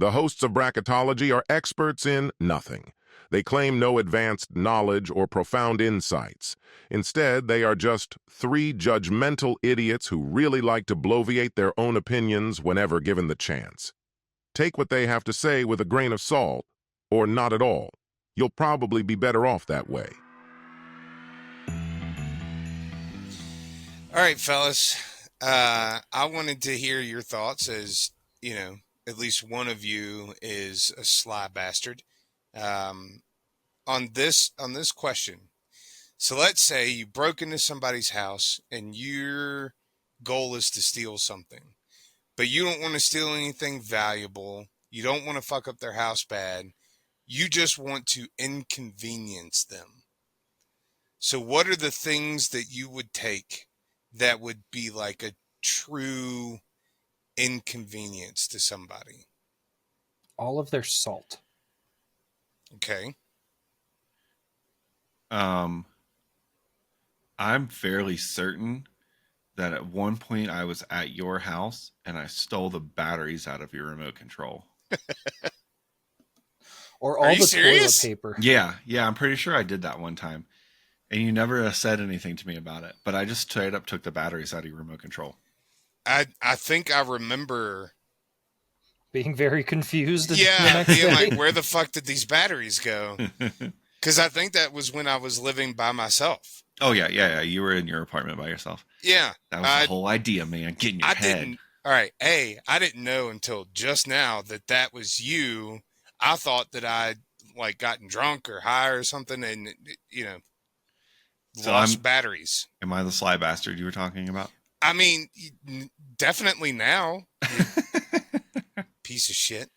The hosts of bracketology are experts in nothing. They claim no advanced knowledge or profound insights. Instead, they are just three judgmental idiots who really like to bloviate their own opinions whenever given the chance. Take what they have to say with a grain of salt, or not at all. You'll probably be better off that way. All right, fellas. I wanted to hear your thoughts as, at least one of you is a sly bastard. On this question. So let's say you broke into somebody's house and your goal is to steal something, but you don't want to steal anything valuable. You don't want to fuck up their house bad. You just want to inconvenience them. So what are the things that you would take that would be like a true inconvenience to somebody? All of their salt. Okay. I'm fairly certain that at one point I was at your house and I stole the batteries out of your remote control. Or all the serious? toilet paper. Yeah, I'm pretty sure I did that one time. And you never said anything to me about it. But I just straight up took the batteries out of your remote control. I think I remember being very confused. Yeah, being like, where the fuck did these batteries go? Because I think that was when I was living by myself. Oh, yeah. You were in your apartment by yourself. Yeah. That was the whole idea, man. Get in your head. All right. A, I didn't know until just now that was you. I thought that I'd like gotten drunk or high or something and, lost batteries. Am I the sly bastard you were talking about? I mean, definitely now. Piece of shit.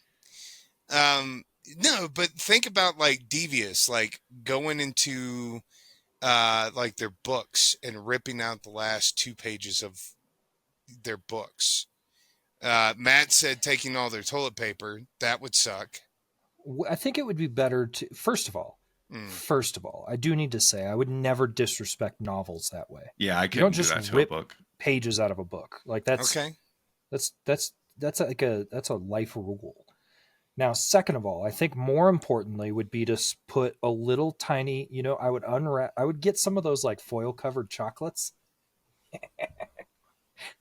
No, but think about like devious, like going into like their books and ripping out the last 2 pages of their books. Matt said taking all their toilet paper. That would suck. I think it would be better to, first of all, I do need to say I would never disrespect novels that way. Yeah, I couldn't do that to a book. Pages out of a book. Like that's okay. That's a life rule. Now, second of all, I think more importantly would be to put a little tiny, I would get some of those like foil covered chocolates.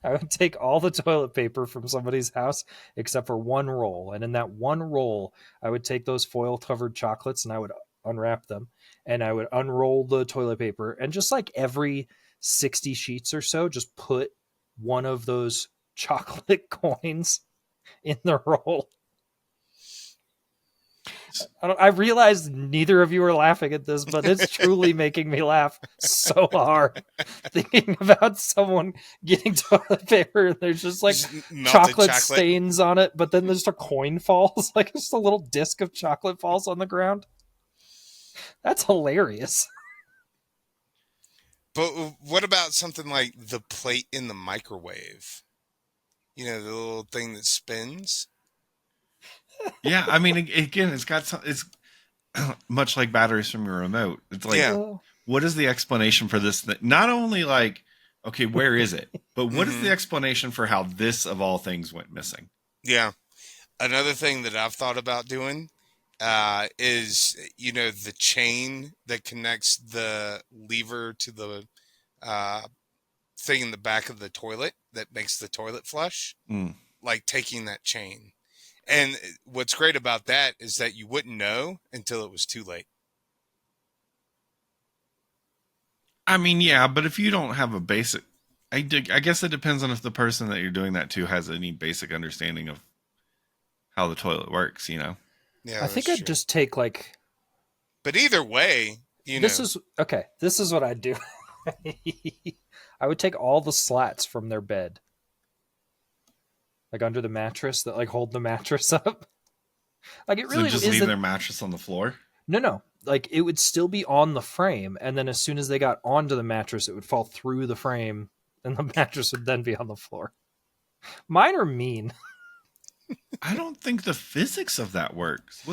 I would take all the toilet paper from somebody's house except for one roll. And in that one roll, I would take those foil covered chocolates and I would unwrap them and I would unroll the toilet paper and just like every 60 sheets or so, just put one of those chocolate coins in the roll. I realize neither of you are laughing at this, but it's truly making me laugh so hard thinking about someone getting toilet paper and there's just like chocolate stains on it, but then there's a coin falls, like just a little disc of chocolate falls on the ground. That's hilarious. But what about something like the plate in the microwave? The little thing that spins. Yeah, I mean, again, it's much like batteries from your remote. It's like, What is the explanation for this? Not only like, okay, where is it? But what is the explanation for how this, of all things, went missing? Yeah. Another thing that I've thought about doing is, the chain that connects the lever to the thing in the back of the toilet that makes the toilet flush. Like taking that chain. And what's great about that is that you wouldn't know until it was too late. I mean, yeah, but if you don't have a basic, I guess it depends on if the person that you're doing that to has any basic understanding of how the toilet works, Yeah, I think I'd just take like. But either way, This is what I'd do. I would take all the slats from their bed. Like under the mattress that like hold the mattress up. Like it really just leave their mattress on the floor? No. Like it would still be on the frame. And then as soon as they got onto the mattress, it would fall through the frame and the mattress would then be on the floor. Mine are mean. I don't think the physics of that works.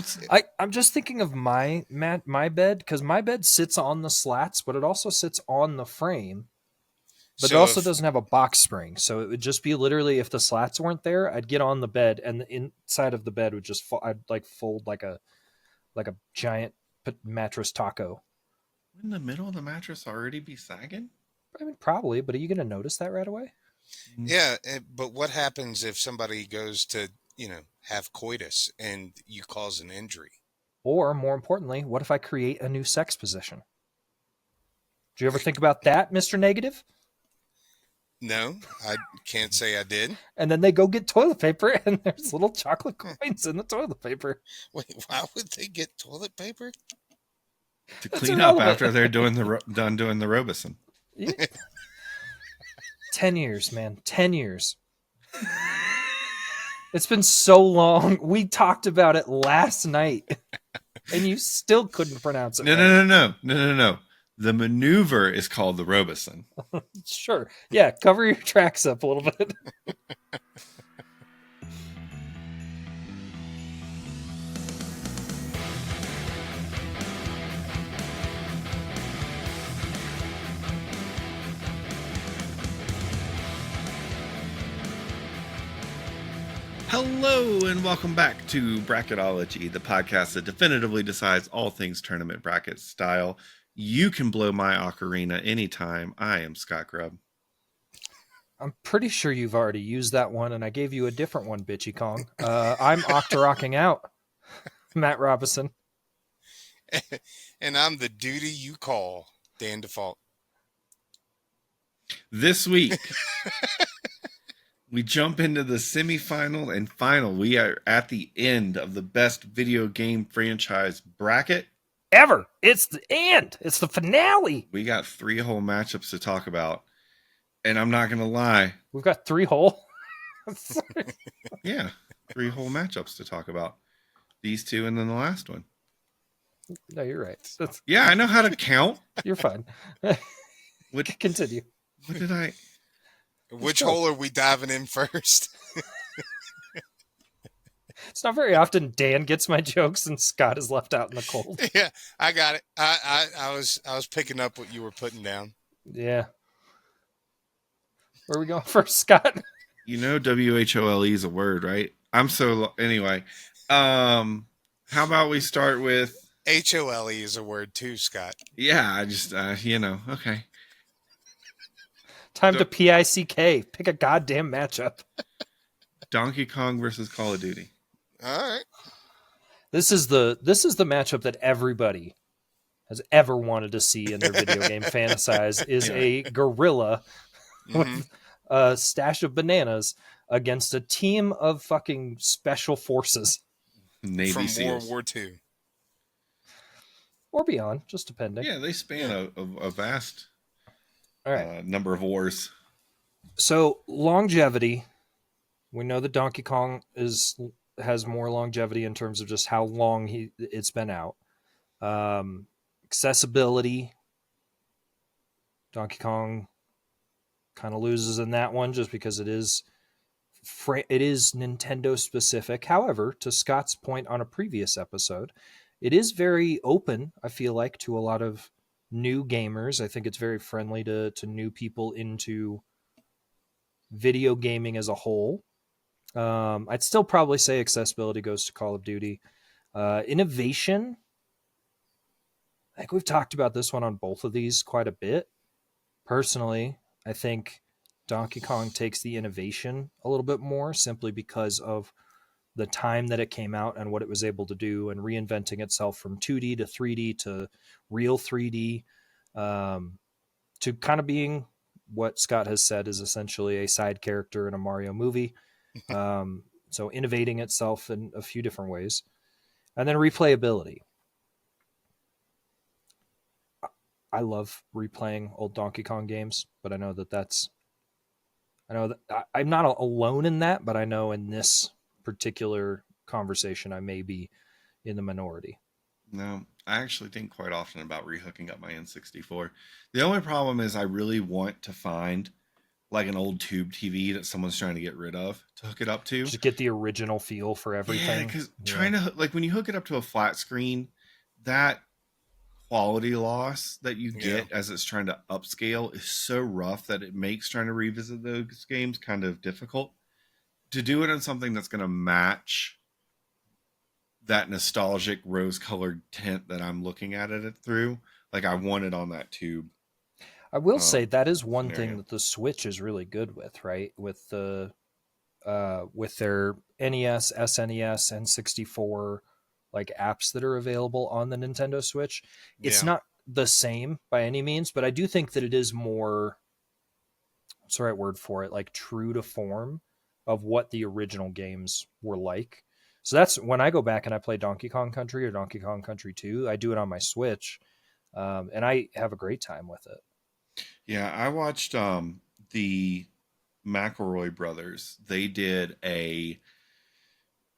I'm just thinking of my bed because my bed sits on the slats, but it also sits on the frame. But it also doesn't have a box spring, so it would just be literally if the slats weren't there, I'd get on the bed, and the inside of the bed would just I'd like fold like a giant mattress taco. Wouldn't the middle of the mattress already be sagging? I mean, probably, but are you going to notice that right away? Yeah, but what happens if somebody goes to, have coitus and you cause an injury? Or, more importantly, what if I create a new sex position? Do you ever think about that, Mr. Negative? No, I can't say I did. And then they go get toilet paper, and there's little chocolate coins in the toilet paper. Wait, why would they get toilet paper? To clean up after they're done doing the Robeson. Yeah. 10 years, man. 10 years. It's been so long. We talked about it last night, and you still couldn't pronounce it. No. The maneuver is called the Robeson. Sure. Yeah, cover your tracks up a little bit. Hello and welcome back to Bracketology, the podcast that definitively decides all things tournament bracket style. You can blow my ocarina anytime. I am Scott Grubb. I'm pretty sure you've already used that one, and I gave you a different one, Bitchy Kong. I'm Octorocking out, Matt Robinson. And I'm the duty you call, Dan Default. This week, we jump into the semifinal and final. We are at the end of the best video game franchise bracket ever. It's the end. It's the finale. We got 3 whole matchups to talk about. And I'm not going to lie. We've got 3 whole? Yeah, 3 whole matchups to talk about. These 2 and then the last one. No, you're right. Yeah, I know how to count. You're fine. Continue. What did I... Which hole are we diving in first? It's not very often Dan gets my jokes and Scott is left out in the cold. Yeah, I got it. I was picking up what you were putting down. Yeah. Where are we going first, Scott? You know WHOLE is a word, right? Anyway. How about we start with... HOLE is a word too, Scott. Yeah, I just, okay. Time to PICK. Pick a goddamn matchup. Donkey Kong versus Call of Duty. All right. This is the matchup that everybody has ever wanted to see in their video game fantasize is a gorilla with a stash of bananas against a team of fucking special forces. Navy from SEALs. World War II. Or beyond, just depending. Yeah, they span a vast all right. Number of wars. So, longevity. We know that Donkey Kong has more longevity in terms of just how long it's been out. Accessibility. Donkey Kong kind of loses in that one just because it is Nintendo specific. However, to Scott's point on a previous episode, it is very open, I feel like, to a lot of new gamers. I think it's very friendly to new people into video gaming as a whole. I'd still probably say accessibility goes to Call of Duty. Innovation, I think we've talked about this one on both of these quite a bit. Personally, I think Donkey Kong takes the innovation a little bit more simply because of the time that it came out and what it was able to do and reinventing itself from 2D to 3D to real 3D to kind of being what Scott has said is essentially a side character in a Mario movie. So innovating itself in a few different ways. And then replayability. I love replaying old Donkey Kong games, but I know that I'm not alone in that, but I know in this particular conversation, I may be in the minority. No, I actually think quite often about rehooking up my N64. The only problem is I really want to find like an old tube TV that someone's trying to get rid of to hook it up to. Just get the original feel for everything. Yeah, because trying to, like when you hook it up to a flat screen, that quality loss that you get as it's trying to upscale is so rough that it makes trying to revisit those games kind of difficult. To do it on something that's going to match that nostalgic rose-colored tint that I'm looking at it through, like I want it on that tube. I will say that is one scenario. thing that the Switch is really good with, right? With their NES, SNES, and 64 like apps that are available on the Nintendo Switch. It's not the same by any means, but I do think that it is more, what's the right word for it, like true to form of what the original games were like. So that's when I go back and I play Donkey Kong Country or Donkey Kong Country 2, I do it on my Switch, and I have a great time with it. Yeah, I watched the McElroy brothers. They did a,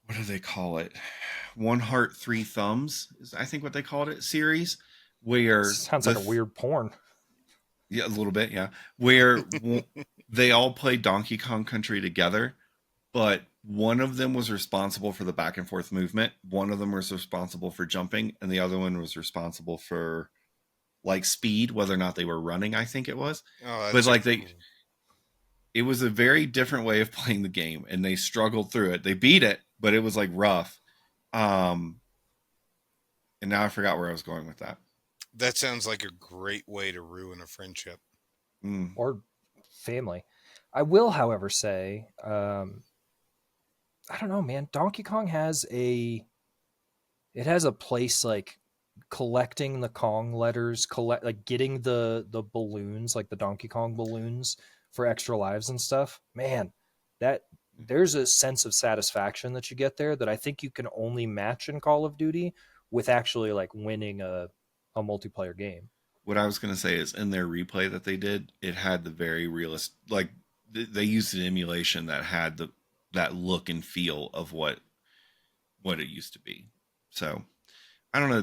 what do they call it? One Heart, Three Thumbs is I think what they called it, series, where Sounds like a weird porn. Yeah, a little bit, yeah. Where they all played Donkey Kong Country together, but one of them was responsible for the back and forth movement, one of them was responsible for jumping, and the other one was responsible for like speed, whether or not they were running, I think it was. But like cool. It was a very different way of playing the game, and they struggled through it. They beat it, but it was like rough. And now I forgot where I was going with that. That sounds like a great way to ruin a friendship. Or family. I will, however, say, I don't know, man. Donkey Kong has a place like collecting the Kong letters, like getting the balloons, like the Donkey Kong balloons for extra lives and stuff. Man, that there's a sense of satisfaction that you get there that I think you can only match in Call of Duty with actually like winning a multiplayer game. What I was going to say is in their replay that they did, it had the very realist, like they used an emulation that had that look and feel of what it used to be. So I don't know.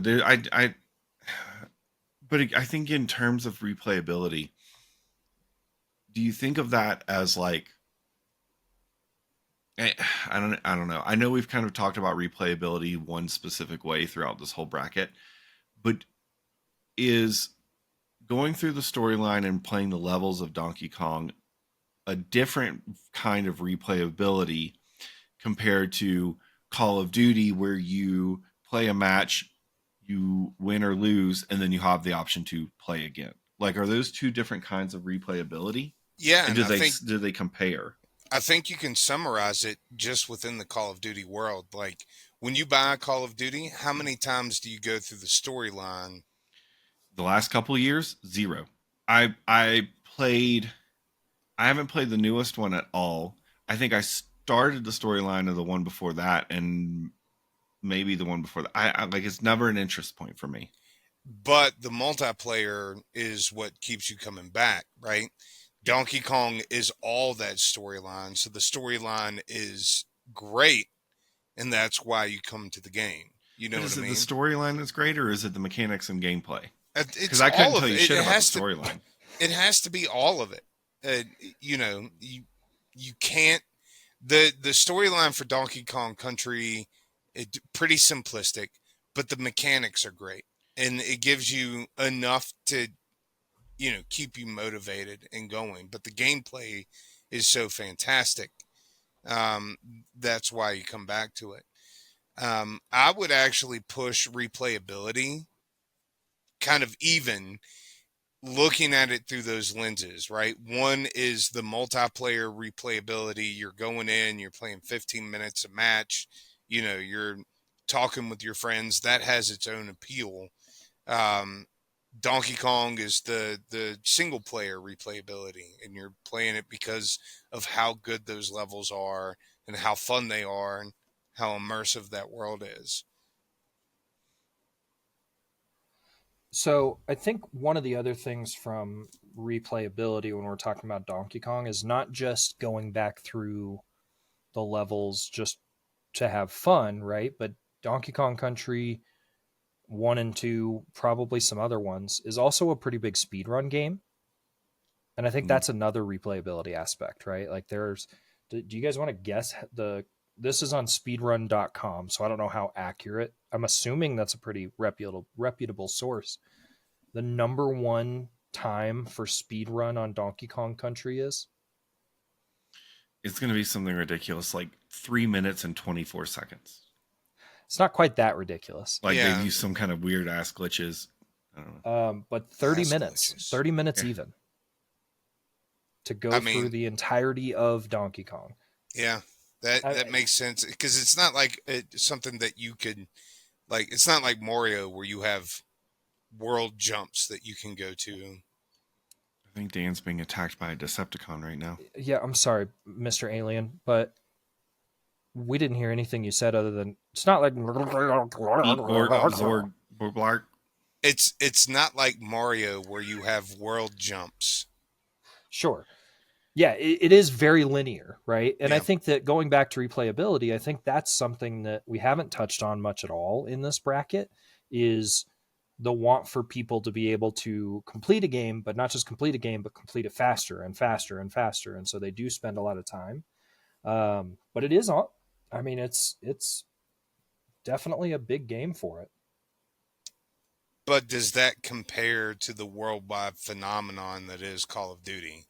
But I think in terms of replayability, do you think of that as like, I don't know. I know we've kind of talked about replayability one specific way throughout this whole bracket, but is going through the storyline and playing the levels of Donkey Kong a different kind of replayability compared to Call of Duty, where you play a match, you win or lose, and then you have the option to play again? Like, are those two different kinds of replayability? Yeah, And and do they compare? I think you can summarize it just within the Call of Duty world. Like when you buy a Call of Duty, how many times do you go through the storyline? The last couple of years, zero. I played. I haven't played the newest one at all. I think I started the storyline of the one before that, and maybe the one before that. I like it's never an interest point for me. But the multiplayer is what keeps you coming back, right? Yeah. Donkey Kong is all that storyline. So the storyline is great, and that's why you come to the game. You know But what is I it the mean? storyline that's great, or is it the mechanics and gameplay? It's Because I couldn't all tell of you it. shit It about the has to. storyline. It has to be all of it. You know, you can't. The storyline for Donkey Kong Country, pretty simplistic, but the mechanics are great, and it gives you enough to keep you motivated and going. But the gameplay is so fantastic. Um, that's why you come back to it. I would actually push replayability kind of even looking at it through those lenses, right? One is the multiplayer replayability. You're going in, you're playing 15 minutes a match, you're talking with your friends. That has its own appeal. Um, Donkey Kong is the single player replayability, and you're playing it because of how good those levels are and how fun they are and how immersive that world is. So I think one of the other things from replayability when we're talking about Donkey Kong is not just going back through the levels just to have fun, right? But Donkey Kong Country 1 and 2, probably some other ones, is also a pretty big speedrun game. And I think that's another replayability aspect, right? Like do you guys want to guess the this is on speedrun.com, so I don't know how accurate. I'm assuming that's a pretty reputable source. The number one time for speedrun on Donkey Kong Country is? It's going to be something ridiculous, like 3 minutes and 24 seconds. It's not quite that ridiculous. Like they've used some kind of weird ass glitches. I don't know. But 30 minutes. Glitches. 30 minutes even. To go through the entirety of Donkey Kong. Yeah. That makes sense, because it's not like something that you could, like, it's not like Mario where you have world jumps that you can go to. I think Dan's being attacked by a Decepticon right now. Yeah, I'm sorry, Mr. Alien, but we didn't hear anything you said other than it's not like it's not like Mario where you have world jumps. Sure. Yeah, it is very linear, right? And I think that going back to replayability, I think that's something that we haven't touched on much at all in this bracket, is the want for people to be able to complete a game, but not just complete a game, but complete it faster and faster and faster. And so they do spend a lot of time. But it is, I mean, it's definitely a big game for it. But does that compare to the worldwide phenomenon that is Call of Duty?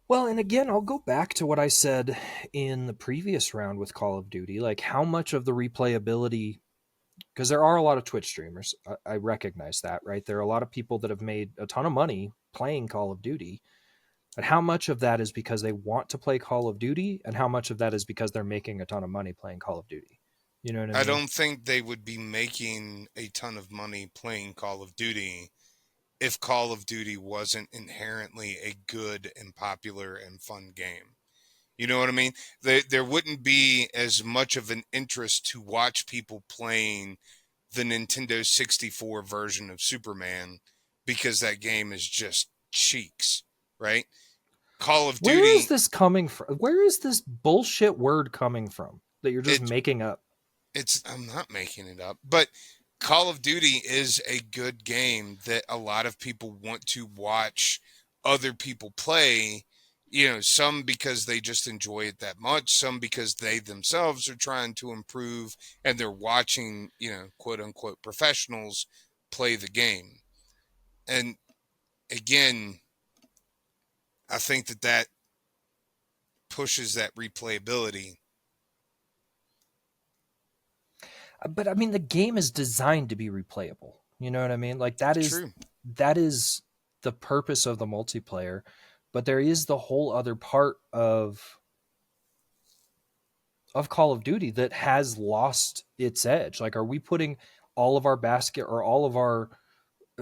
Well, and again, I'll go back to what I said in the previous round with Call of Duty, like how much of the replayability, because there are a lot of Twitch streamers. I recognize that, right? There are a lot of people that have made a ton of money playing Call of Duty, but how much of that is because they want to play Call of Duty, and how much of that is because they're making a ton of money playing Call of Duty? You know what I mean? I don't think they would be making a ton of money playing Call of Duty if Call of Duty wasn't inherently a good and popular and fun game. You know what I mean? There wouldn't be as much of an interest to watch people playing the Nintendo 64 version of Superman because that game is just cheeks, right? Call of Duty... Where is this coming from? Where is this bullshit word coming from that you're just making up? I'm not making it up, but Call of Duty is a good game that a lot of people want to watch other people play. You know, some because they just enjoy it that much, some because they themselves are trying to improve and they're watching, you know, quote unquote professionals play the game. And again, I think that pushes that replayability. But I mean, the game is designed to be replayable. You know what I mean? Like that is true. That is the purpose of the multiplayer. But there is the whole other part of Call of Duty that has lost its edge. Like, are we putting all of our basket or all of our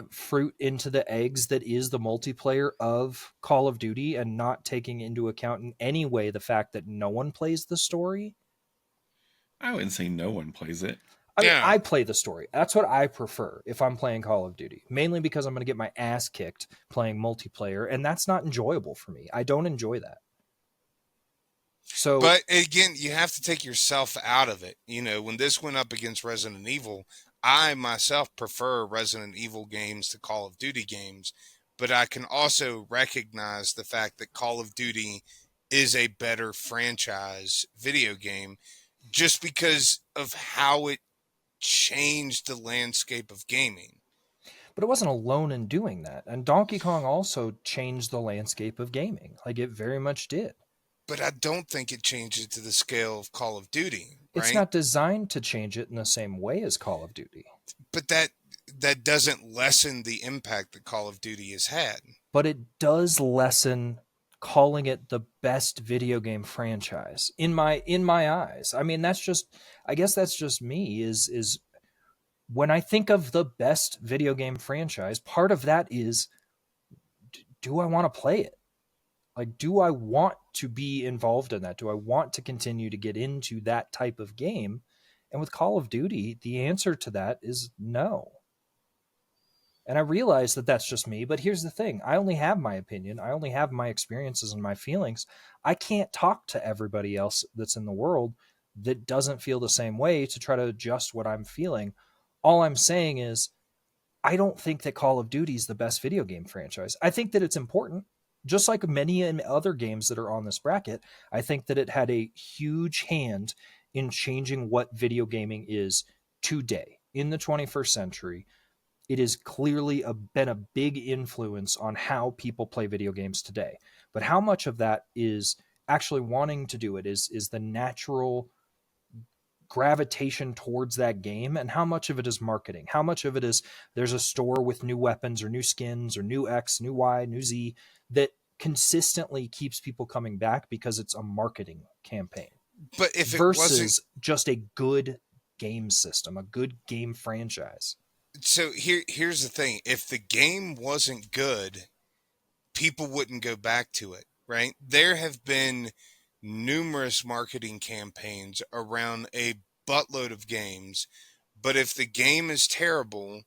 fruit into the eggs that is the multiplayer of Call of Duty and not taking into account in any way the fact that no one plays the story? I wouldn't say no one plays it. I mean, I play the story. That's what I prefer if I'm playing Call of Duty, mainly because I'm going to get my ass kicked playing multiplayer, and that's not enjoyable for me. I don't enjoy that. So, but again, you have to take yourself out of it. You know, when this went up against Resident Evil, I myself prefer Resident Evil games to Call of Duty games, but I can also recognize the fact that Call of Duty is a better franchise video game just because of how it changed the landscape of gaming. But it wasn't alone in doing that. And Donkey Kong also changed the landscape of gaming. Like, it very much did. But I don't think it changed it to the scale of Call of Duty. Right? It's not designed to change it in the same way as Call of Duty. But that doesn't lessen the impact that Call of Duty has had. But it does lessen calling it the best video game franchise in my eyes. I mean, I guess that's just me, is when I think of the best video game franchise, part of that is, do I want to play it? Like, do I want to be involved in that? Do I want to continue to get into that type of game? And with Call of Duty, the answer to that is no. And I realize that that's just me, but here's the thing. I only have my opinion. I only have my experiences and my feelings. I can't talk to everybody else that's in the world that doesn't feel the same way to try to adjust what I'm feeling. All I'm saying is, I don't think that Call of Duty is the best video game franchise. I think that it's important. just like many other games that are on this bracket, I think that it had a huge hand in changing what video gaming is today in the 21st century. It has clearly been a big influence on how people play video games today. But how much of that is actually wanting to do it is the natural gravitation towards that game, and how much of it is marketing, how much of it is there's a store with new weapons or new skins or new X, new Y, new Z that consistently keeps people coming back because it's a marketing campaign. But if it versus wasn't just a good game system, a good game franchise. So here's the thing. If the game wasn't good, people wouldn't go back to it, right? There have been numerous marketing campaigns around a buttload of games, but if the game is terrible,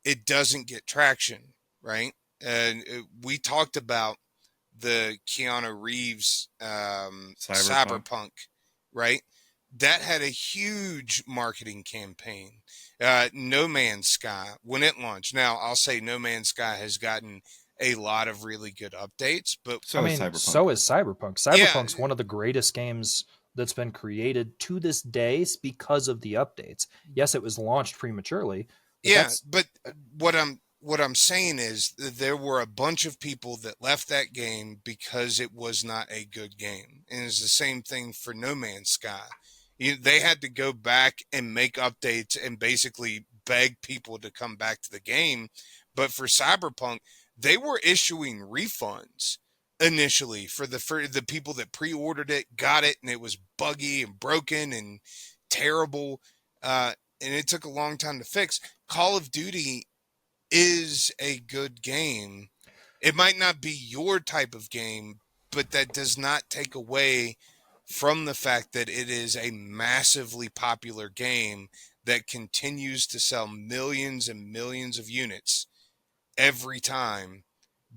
it doesn't get traction, right? And we talked about the Keanu Reeves Cyberpunk, right? That had a huge marketing campaign. No Man's Sky, when it launched. Now, I'll say No Man's Sky has gotten a lot of really good updates, but so is Cyberpunk. Cyberpunk's one of the greatest games that's been created to this day because of the updates. Yes, it was launched prematurely. But what I'm saying is that there were a bunch of people that left that game because it was not a good game. And it's the same thing for No Man's Sky. They had to go back and make updates and basically beg people to come back to the game. But for Cyberpunk, they were issuing refunds initially for the people that pre-ordered it, got it, and it was buggy and broken and terrible. And it took a long time to fix. Call of Duty is a good game. It might not be your type of game, but that does not take away from the fact that it is a massively popular game that continues to sell millions and millions of units every time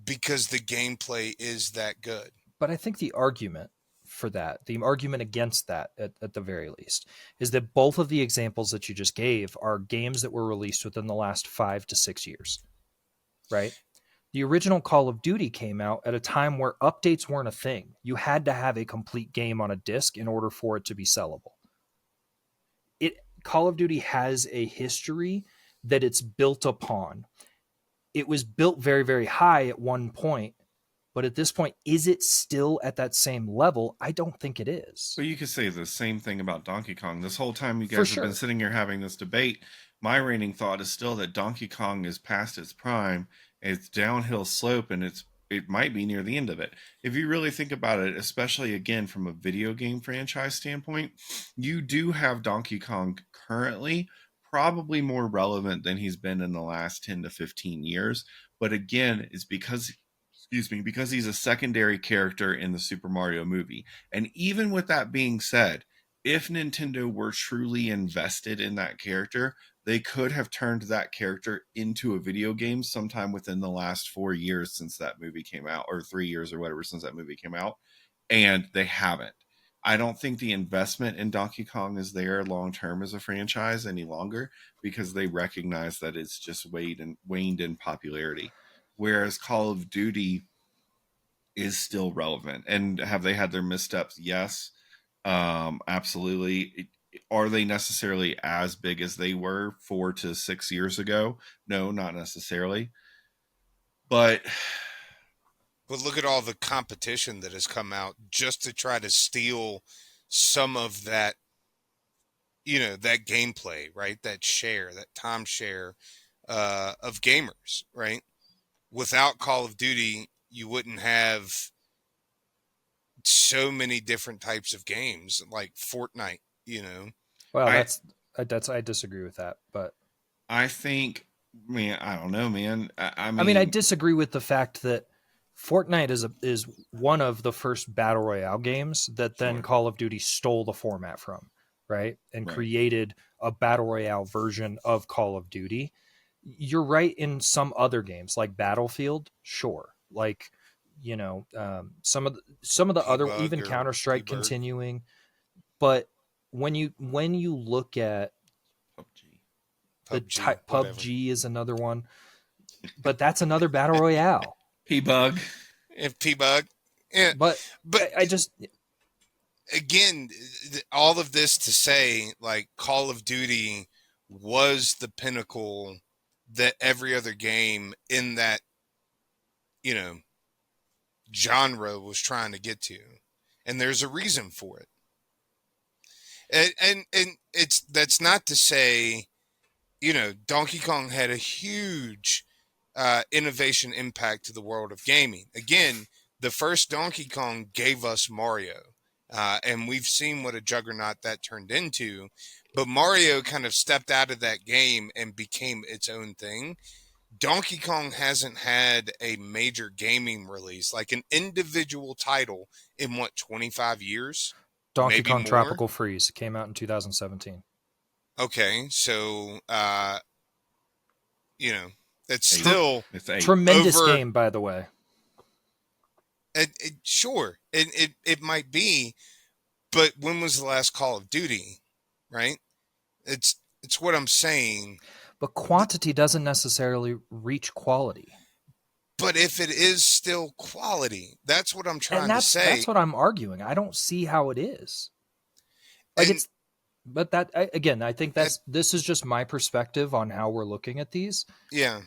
because the gameplay is that good. But I think the argument for that, the argument against that at the very least, is that both of the examples that you just gave are games that were released within the last 5 to 6 years, right? The original Call of Duty came out at a time where updates weren't a thing. You had to have a complete game on a disc in order for it to be sellable. Call of Duty has a history that it's built upon. It was built very, very high at one point, but at this point, is it still at that same level? I don't think it is. But you could say the same thing about Donkey Kong. This whole time you guys have been sitting here having this debate, my reigning thought is still that Donkey Kong is past its prime. It's downhill slope, and it might be near the end of it. If you really think about it, especially again from a video game franchise standpoint, you do have Donkey Kong currently probably more relevant than he's been in the last 10 to 15 years. But again, it's because he's a secondary character in the Super Mario movie. And even with that being said, if Nintendo were truly invested in that character, they could have turned that character into a video game sometime within the last 4 years since that movie came out, or 3 years or whatever since that movie came out, and they haven't. I don't think the investment in Donkey Kong is there long term as a franchise any longer because they recognize that it's just waned in popularity. Whereas Call of Duty is still relevant. And have they had their missteps? Yes, absolutely. Are they necessarily as big as they were 4 to 6 years ago? No, not necessarily. But look at all the competition that has come out just to try to steal some of that, that gameplay, right? That time share of gamers, right? Without Call of Duty, you wouldn't have so many different types of games like Fortnite, Well, I disagree with that, but I think, man, I don't know, man. I mean, I disagree with the fact that Fortnite is one of the first battle royale games that then Call of Duty stole the format from, right? And created a battle royale version of Call of Duty. You're right in some other games like Battlefield, sure. Like, some of the other, even Counter-Strike continuing. But when you look at PUBG is another one, but that's another battle royale. P-Bug. If P-Bug. Yeah. But But I just again, all of this to say, like, Call of Duty was the pinnacle that every other game in that, you know, genre was trying to get to. And there's a reason for it. And it's that's not to say, you know, Donkey Kong had a huge innovation impact to the world of gaming. Again, the first Donkey Kong gave us Mario, and we've seen what a juggernaut that turned into. But Mario kind of stepped out of that game and became its own thing. Donkey Kong hasn't had a major gaming release, like an individual title, in what, 25 years? Donkey Maybe Kong more. Tropical Freeze came out in 2017. Okay, so you know, it's Eight. still It's 8. Tremendous over- game, by the way. Sure, it might be, but when was the last Call of Duty, right? It's what I'm saying. But quantity doesn't necessarily reach quality. But if it is still quality, that's what I'm trying to say. That's what I'm arguing. I don't see how it is. Like And- it's, but that again, I think this is just my perspective on how we're looking at these. Yeah.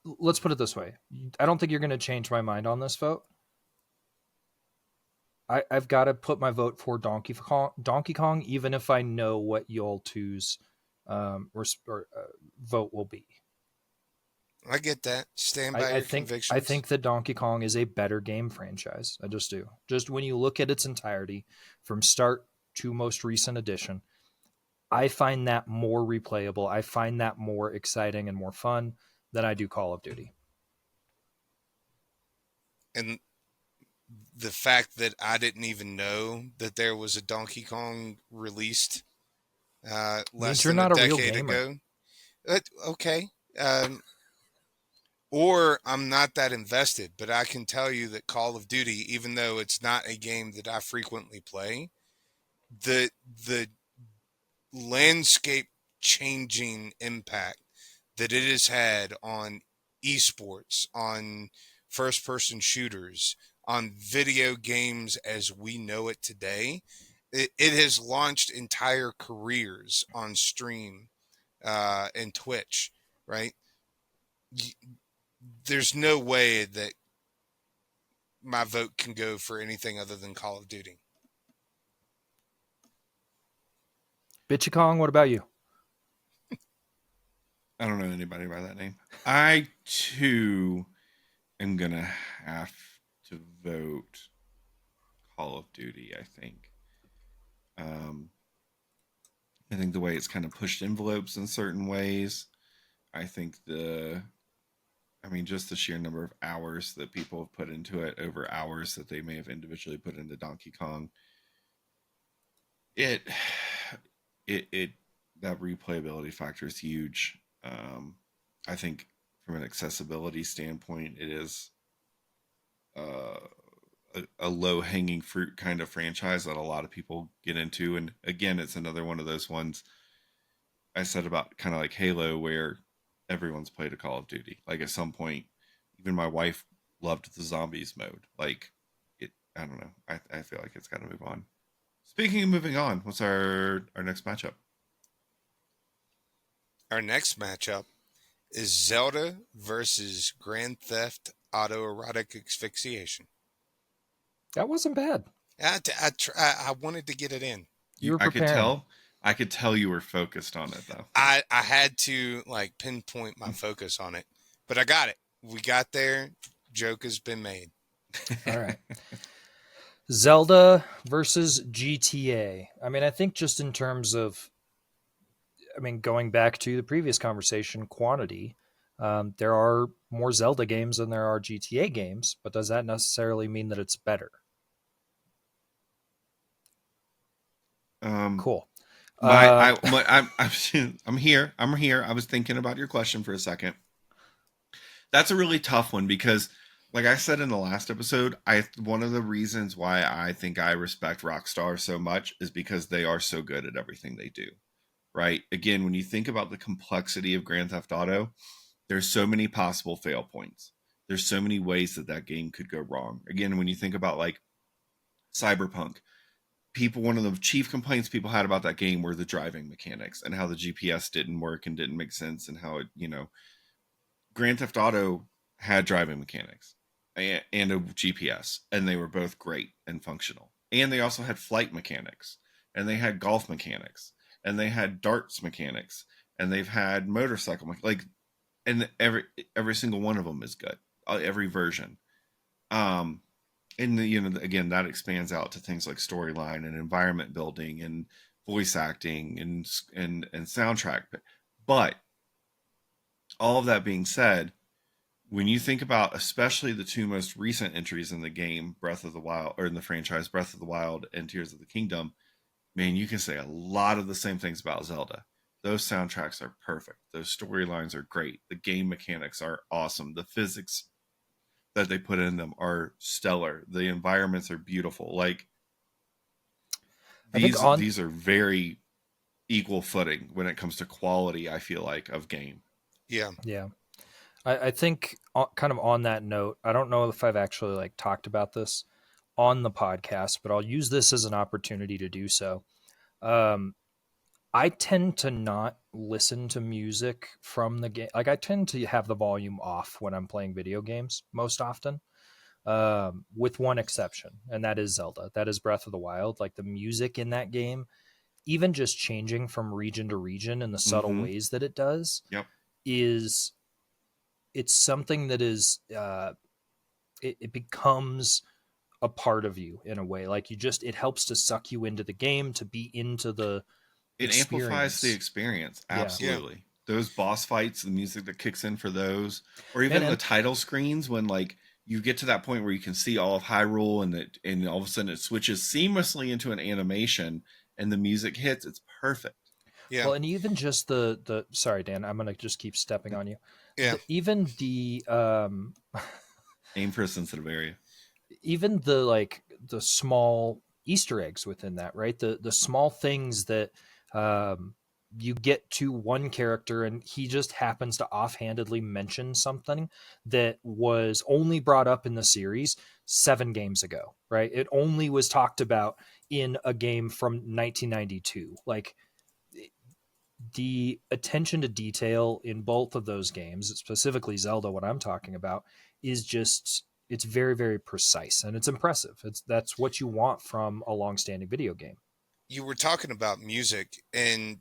Let's put it this way. I don't think you're going to change my mind on this vote. I've got to put my vote for Donkey Kong, even if I know what y'all two's vote will be. I get that. Stand by your convictions. I think that Donkey Kong is a better game franchise. I just do. Just when you look at its entirety, from start to most recent edition, I find that more replayable. I find that more exciting and more fun than I do Call of Duty. And the fact that I didn't even know that there was a Donkey Kong released less than a decade ago. Okay. Or I'm not that invested, but I can tell you that Call of Duty, even though it's not a game that I frequently play, the landscape changing impact that it has had on esports, on first person shooters, on video games as we know it today, it has launched entire careers on stream and Twitch, right? There's no way that my vote can go for anything other than Call of Duty. Bitchy Kong, what about you? I don't know anybody by that name. I too am gonna have to vote Call of Duty. I think the way it's kind of pushed envelopes in certain ways. I think just the sheer number of hours that people have put into it over hours that they may have individually put into Donkey Kong. That replayability factor is huge. I think from an accessibility standpoint, it is a low-hanging fruit kind of franchise that a lot of people get into. And again, it's another one of those ones I said about kind of like Halo, where everyone's played a Call of Duty. Like at some point, even my wife loved the zombies mode. Like it, I don't know. I feel like it's got to move on. Speaking of moving on, what's our next matchup? Our next matchup is Zelda versus Grand Theft Autoerotic Asphyxiation. That wasn't bad. I wanted to get it in. You were prepared. I could tell you were focused on it though. I had to like pinpoint my focus on it, but I got it. We got there. Joke has been made. All right. Zelda versus GTA. I mean, I think just in terms of, going back to the previous conversation, quantity, there are more Zelda games than there are GTA games, but does that necessarily mean that it's better? Cool. I'm here. I was thinking about your question for a second. That's a really tough one because, like I said in the last episode, one of the reasons why I think I respect Rockstar so much is because they are so good at everything they do, right? Again, when you think about the complexity of Grand Theft Auto, there's so many possible fail points. There's so many ways that that game could go wrong. Again, when you think about like Cyberpunk, people, one of the chief complaints people had about that game were the driving mechanics and how the GPS didn't work and didn't make sense, and how it, Grand Theft Auto had driving mechanics and a GPS, and they were both great and functional. And they also had flight mechanics, and they had golf mechanics, and they had darts mechanics, and they've had motorcycle like, and every single one of them is good. Every version. Um, and again, that expands out to things like storyline and environment building and voice acting and soundtrack. But all of that being said, when you think about especially the two most recent entries in the game, Breath of the Wild, or in the franchise, Breath of the Wild and Tears of the Kingdom, man, you can say a lot of the same things about Zelda. Those soundtracks are perfect. Those storylines are great. The game mechanics are awesome. The physics that they put in them are stellar. The environments are beautiful. Like, these are very equal footing when it comes to quality, I feel like, of game. Yeah. Yeah. I think kind of on that note, I don't know if I've actually like talked about this on the podcast, but I'll use this as an opportunity to do so. Um, I tend to not listen to music from the game. Like, I tend to have the volume off when I'm playing video games most often, with one exception, and that is Zelda. That is Breath of the Wild. Like, the music in that game, even just changing from region to region in the subtle Mm-hmm. ways that it does, Yep. is it's something that is it becomes a part of you in a way. Like, it helps to suck you into the game, to be into the It amplifies the experience. experience. Yeah. Yeah. Absolutely. Those boss fights, the music that kicks in for those, or Man, even the title screens when like you get to that point where you can see all of Hyrule, and all of a sudden it switches seamlessly into an animation and the music hits. It's perfect. Yeah. well, and even just the sorry, Dan, I'm gonna just keep stepping on you. Yeah. Even the Aim for a sensitive area. even the like the small Easter eggs within that, right? The small things that um, you get to one character and he just happens to offhandedly mention something that was only brought up in the series 7 games ago, right? It only was talked about in a game from 1992. Like, the attention to detail in both of those games, specifically Zelda, what I'm talking about, is just it's very, very precise and it's impressive. That's what you want from a long-standing video game. You were talking about music, and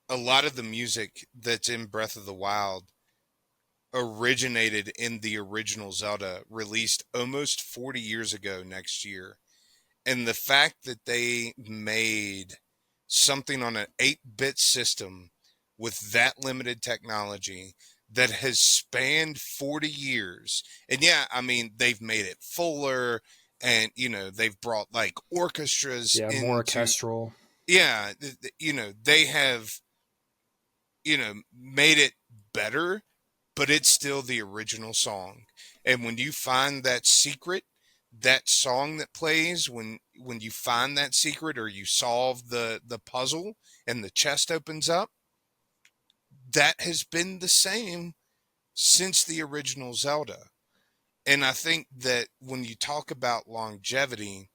a lot of the music that's in Breath of the Wild originated in the original Zelda, released almost 40 years ago next year. And the fact that they made something on an 8-bit system with that limited technology that has spanned 40 years. And yeah, I mean, they've made it fuller, and they've brought like orchestras Yeah, more into, orchestral. yeah, they have, made it better, but it's still the original song. And when you find that secret, that song that plays when you find that secret, or you solve the puzzle and the chest opens up, that has been the same since the original Zelda. And I think that when you talk about longevity,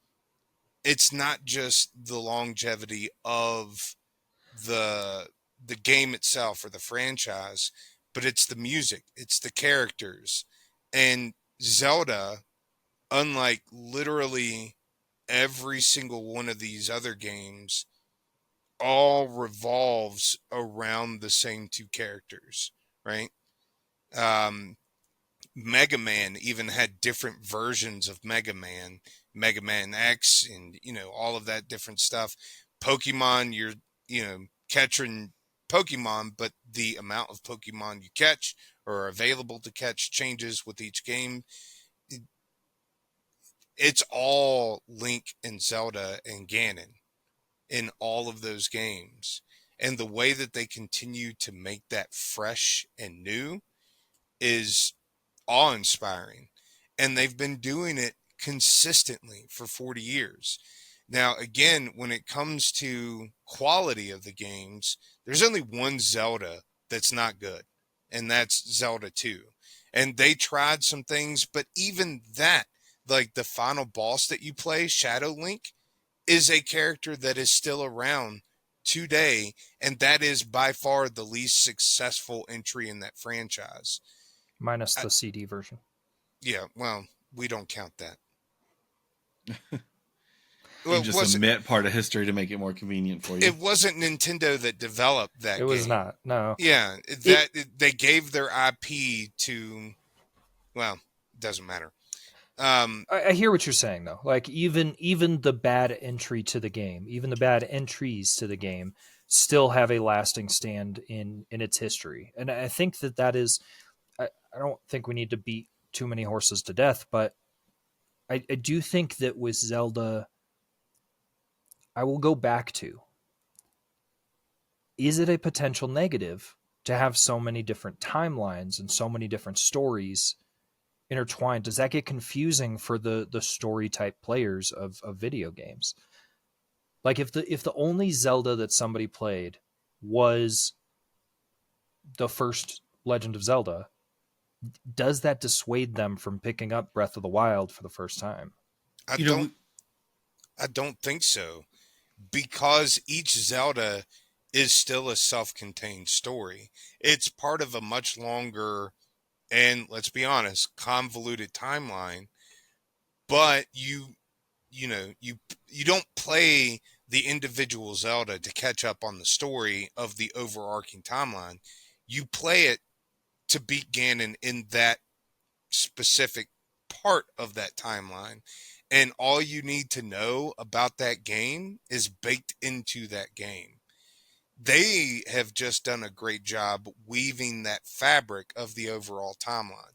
it's not just the longevity of the the game itself or the franchise, but it's the music, it's the characters. And Zelda, unlike literally every single one of these other games, all revolves around the same two characters, right? Um, Mega Man even had different versions of Mega Man, Mega Man X, and all of that different stuff. Pokemon, you're catching Pokemon, but the amount of Pokemon you catch or are available to catch changes with each game. It's all Link and Zelda and Ganon in all of those games. And the way that they continue to make that fresh and new is awe-inspiring. And they've been doing it consistently for 40 years. Now, again, when it comes to quality of the games, there's only one Zelda that's not good, and that's Zelda 2. And they tried some things, but even that, like the final boss that you play, Shadow Link, is a character that is still around today, and that is by far the least successful entry in that franchise. Minus I, the CD version. yeah, well, we don't count that. You Well, just omit part of history to make it more convenient for you. it wasn't Nintendo that developed that It was game. not. No. Yeah, they gave their IP to. Well, it doesn't matter. I hear what you're saying though. Like even the bad entry to the game, even the bad entries to the game, still have a lasting stand in its history. And I think that is. I don't think we need to beat too many horses to death, but I do think that with Zelda, I will go back to, is it a potential negative to have so many different timelines and so many different stories intertwined? Does that get confusing for the story type players of video games? Like if the only Zelda that somebody played was the first Legend of Zelda, does that dissuade them from picking up Breath of the Wild for the first time? I You don't. know, I don't think so, because each Zelda is still a self-contained story. It's part of a much longer and, let's be honest, convoluted timeline. But you don't play the individual Zelda to catch up on the story of the overarching timeline. You play it to beat Ganon in that specific part of that timeline. And all you need to know about that game is baked into that game. They have just done a great job weaving that fabric of the overall timeline.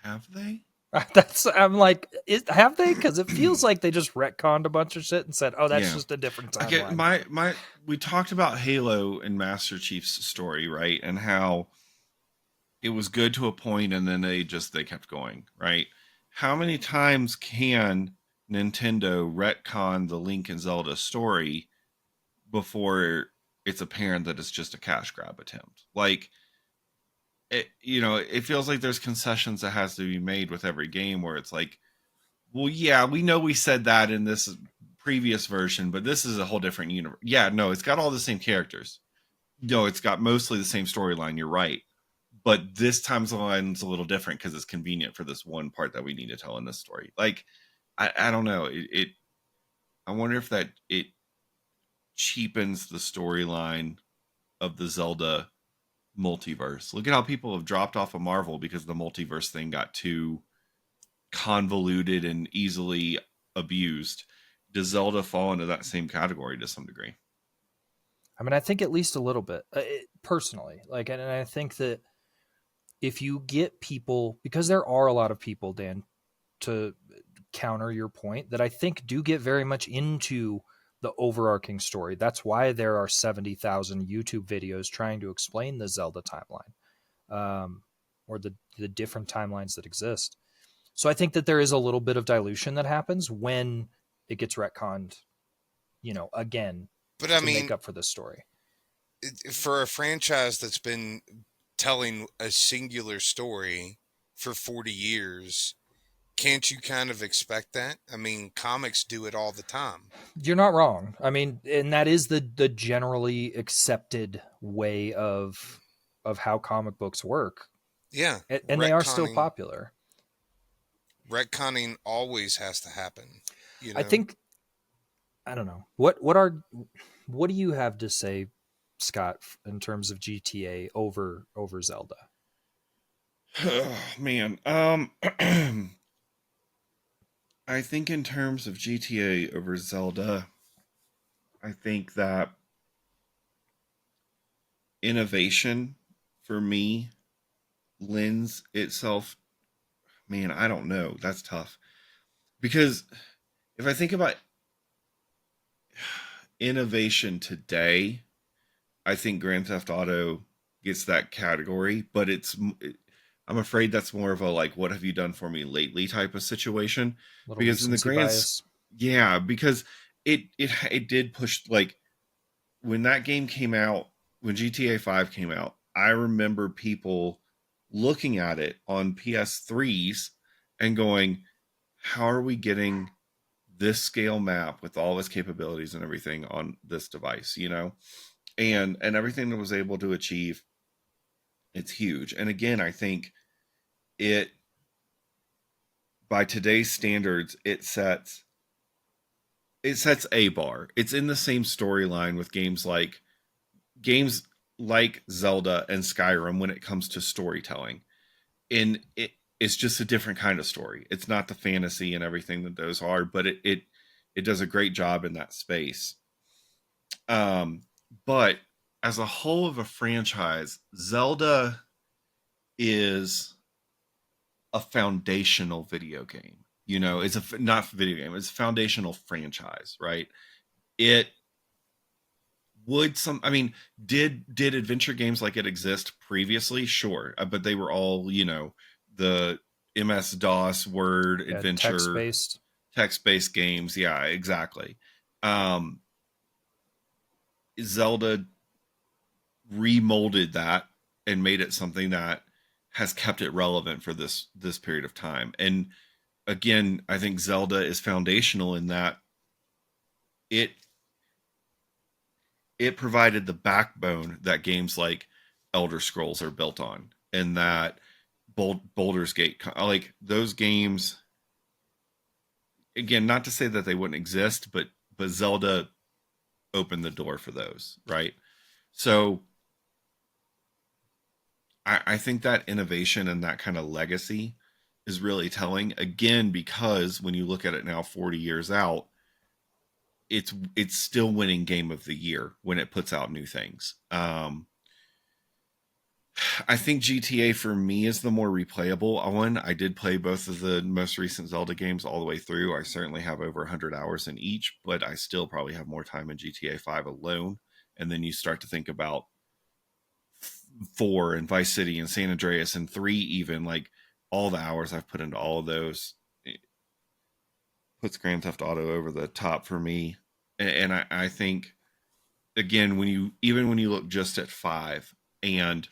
have they? I'm like, have they? Because it feels like they just retconned a bunch of shit and said, "Oh, that's Yeah. just a different Okay, timeline." we talked about Halo and Master Chief's story, right? And how it was good to a point and then they kept going, right? How many times can Nintendo retcon the Link and Zelda story before it's apparent that it's just a cash grab attempt? Like it feels like there's concessions that has to be made with every game where it's like, well, yeah, we know we said that in this previous version, but this is a whole different universe. Yeah, no, it's got all the same characters. No, it's got mostly the same storyline. You're right. But this timeline's a little different because it's convenient for this one part that we need to tell in this story. Like, I don't know. I wonder if that it cheapens the storyline of the Zelda multiverse. Look at how people have dropped off of Marvel because the multiverse thing got too convoluted and easily abused. Does Zelda fall into that same category to some degree? I mean, I think at least a little bit, personally. Like, and I think that if you get people, because there are a lot of people, Dan, to counter your point, that I think do get very much into the overarching story. That's why there are 70,000 YouTube videos trying to explain the Zelda timeline, or the different timelines that exist. So I think that there is a little bit of dilution that happens when it gets retconned, again, But I to mean, make up for this story. for a franchise that's been telling a singular story for 40 years, can't you kind of expect that? I mean, comics do it all the time. You're not wrong. I mean, and that is the generally accepted way of how comic books work, Yeah, and they are still popular. Retconning always has to happen. I think, I don't know, what do you have to say, Scott, in terms of GTA over Zelda? Oh, man, I think in terms of GTA over Zelda, I think that innovation for me lends itself. Man, I don't know. That's tough because if I think about innovation today, I think Grand Theft Auto gets that category, but it's I'm afraid that's more of a like, what have you done for me lately type of situation. Little Because in the recency grand, bias. yeah, because it did push, like, when that game came out, when GTA 5 came out, I remember people looking at it on PS3s and going, how are we getting this scale map with all its capabilities and everything on this device, you know? And everything that was able to achieve, it's huge. And again, I think it, by today's standards, it sets a bar. It's in the same storyline with games like Zelda and Skyrim when it comes to storytelling. And it's just a different kind of story. It's not the fantasy and everything that those are, but it does a great job in that space. But as a whole of a franchise, Zelda is a foundational video game. You know, it's a not video game. It's a foundational franchise, right? It would some. I mean, did adventure games like it exist previously? Sure, but they were all, the MS DOS word Yeah, text adventure based. text based games. Yeah, exactly. Um, Zelda remolded that and made it something that has kept it relevant for this period of time. And again, I think Zelda is foundational in that it it provided the backbone that games like Elder Scrolls are built on, and that Boulder's Gate, like those games. Again, not to say that they wouldn't exist, but Zelda opened the door for those, right? So I think that innovation and that kind of legacy is really telling. Again, because when you look at it now, 40 years out, it's still winning Game of the Year when it puts out new things. I think GTA for me is the more replayable one. I did play both of the most recent Zelda games all the way through. I certainly have over 100 hours in each, but I still probably have more time in GTA 5 alone. And then you start to think about 4 and Vice City and San Andreas and 3, even like all the hours I've put into all of those, it puts Grand Theft Auto over the top for me. And I think, again, when you look just at 5 and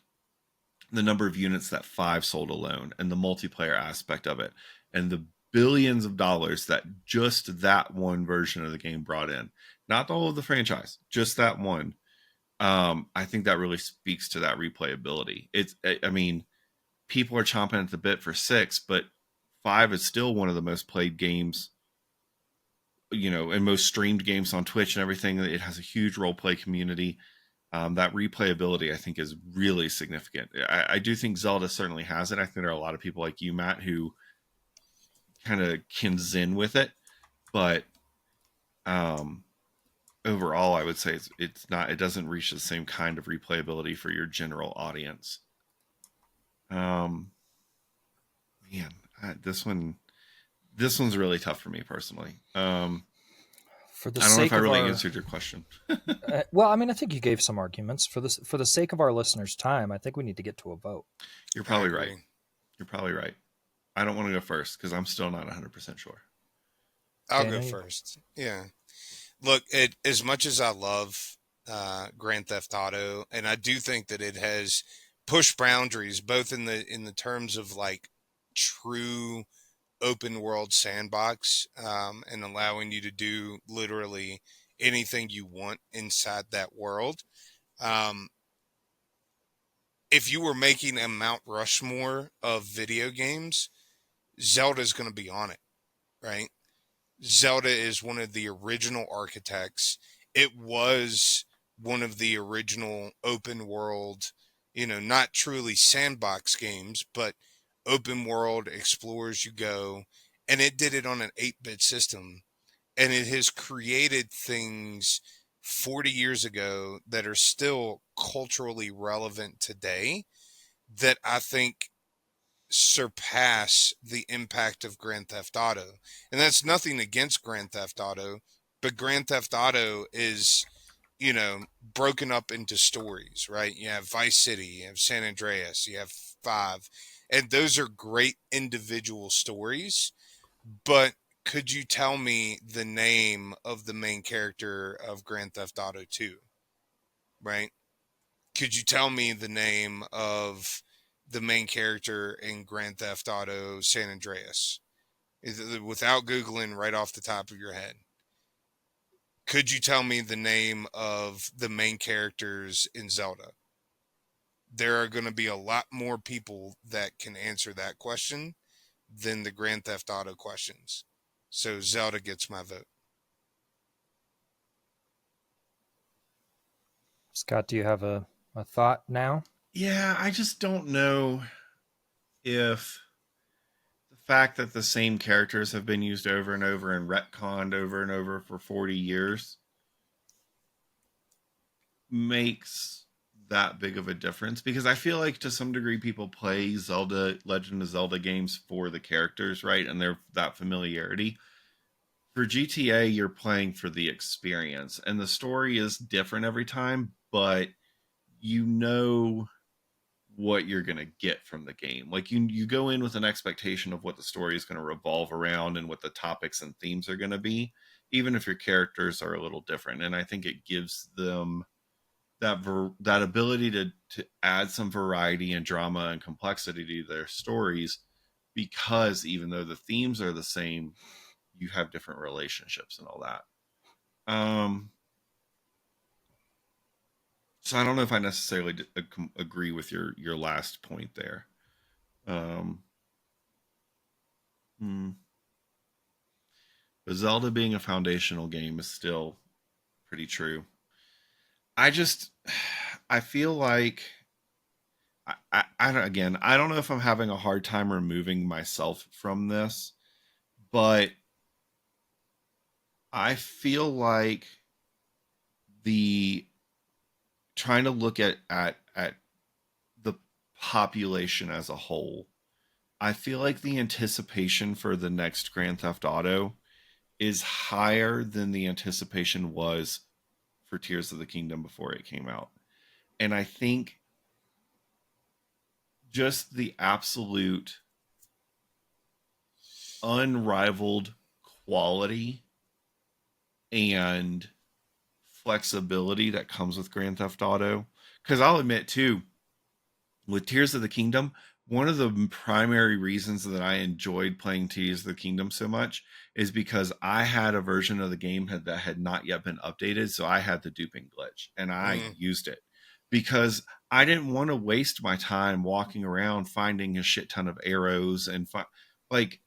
the number of units that 5 sold alone and the multiplayer aspect of it and the billions of dollars that just that one version of the game brought in, not all of the franchise, just that one. I think that really speaks to that replayability. I mean, people are chomping at the bit for 6, but 5 is still one of the most played games, and most streamed games on Twitch and everything. It has a huge role play community. That replayability, I think, is really significant. I do think Zelda certainly has it. I think there are a lot of people like you, Matt, who kind of can zen with it, but um, overall, I would say it's not. It doesn't reach the same kind of replayability for your general audience. Um, Man, this one's really tough for me personally. For the I don't know if sake I of really our, answered your question. well, I mean, I think you gave some arguments. For the sake of our listeners' time, I think we need to get to a vote. You're I probably right. agree. You're probably right. I don't want to go first because I'm still not 100% sure. I'll go Dana, first. Yeah. Look, as much as I love Grand Theft Auto, and I do think that it has pushed boundaries both in the terms of like true open world sandbox, and allowing you to do literally anything you want inside that world. Um, if you were making a Mount Rushmore of video games, Zelda's going to be on it, right? Zelda is one of the original architects. It was one of the original open world, not truly sandbox games, but open world explores you go. And it did it on an 8-bit system. And it has created things 40 years ago that are still culturally relevant today that I think surpass the impact of Grand Theft Auto. And that's nothing against Grand Theft Auto, but Grand Theft Auto is, broken up into stories, right? You have Vice City, you have San Andreas, you have Five, and those are great individual stories. But could you tell me the name of the main character of Grand Theft Auto 2? Right? Could you tell me the name of the main character in Grand Theft Auto San Andreas? Without Googling right off the top of your head. Could you tell me the name of the main characters in Zelda? There are going to be a lot more people that can answer that question than the Grand Theft Auto questions. So Zelda gets my vote. Scott, do you have a thought now? Yeah, I just don't know if the fact that the same characters have been used over and over and retconned over and over for 40 years makes that big of a difference, because I feel like to some degree people play Zelda Legend of Zelda games for the characters, right? And they're that familiarity. For GTA, you're playing for the experience, and the story is different every time, but you know what you're going to get from the game. Like you go in with an expectation of what the story is going to revolve around and what the topics and themes are going to be, even if your characters are a little different. And I think it gives them that ability to add some variety and drama and complexity to their stories, because even though the themes are the same, you have different relationships and all that. So I don't know if I necessarily agree with your last point there. Um, but Zelda being a foundational game is still pretty true. I feel like I don't know if I'm having a hard time removing myself from this, but I feel like the trying to look at the population as a whole, I feel like the anticipation for the next Grand Theft Auto is higher than the anticipation was for Tears of the Kingdom before it came out. And I think just the absolute unrivaled quality and flexibility that comes with Grand Theft Auto. Because I'll admit, too, with Tears of the Kingdom, one of the primary reasons that I enjoyed playing Tears of the Kingdom so much is because I had a version of the game that had not yet been updated. So I had the duping glitch and I used it because I didn't want to waste my time walking around finding a shit ton of arrows and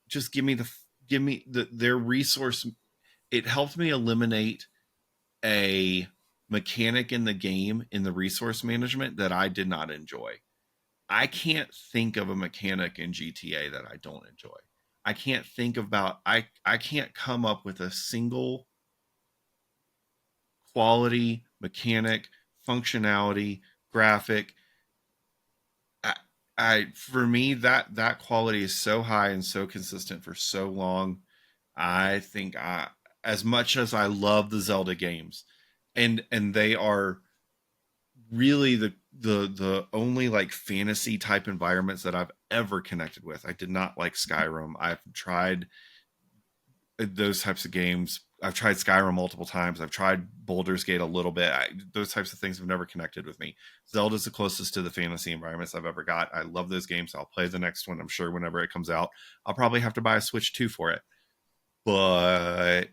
just give me their resource. It helped me eliminate a mechanic in the game in the resource management that I did not enjoy. I can't think of a mechanic in GTA that I don't enjoy. I can't think about I can't come up with a single quality mechanic, functionality, graphic. For me that quality is so high and so consistent for so long. I think as much as I love the Zelda games, and they are really the only like fantasy type environments that I've ever connected with. I did not like Skyrim. I've tried those types of games. I've tried Skyrim multiple times. I've tried Baldur's Gate a little bit. Those types of things have never connected with me. Zelda's the closest to the fantasy environments I've ever got. I love those games. I'll play the next one. I'm sure whenever it comes out, I'll probably have to buy a Switch 2 for it. But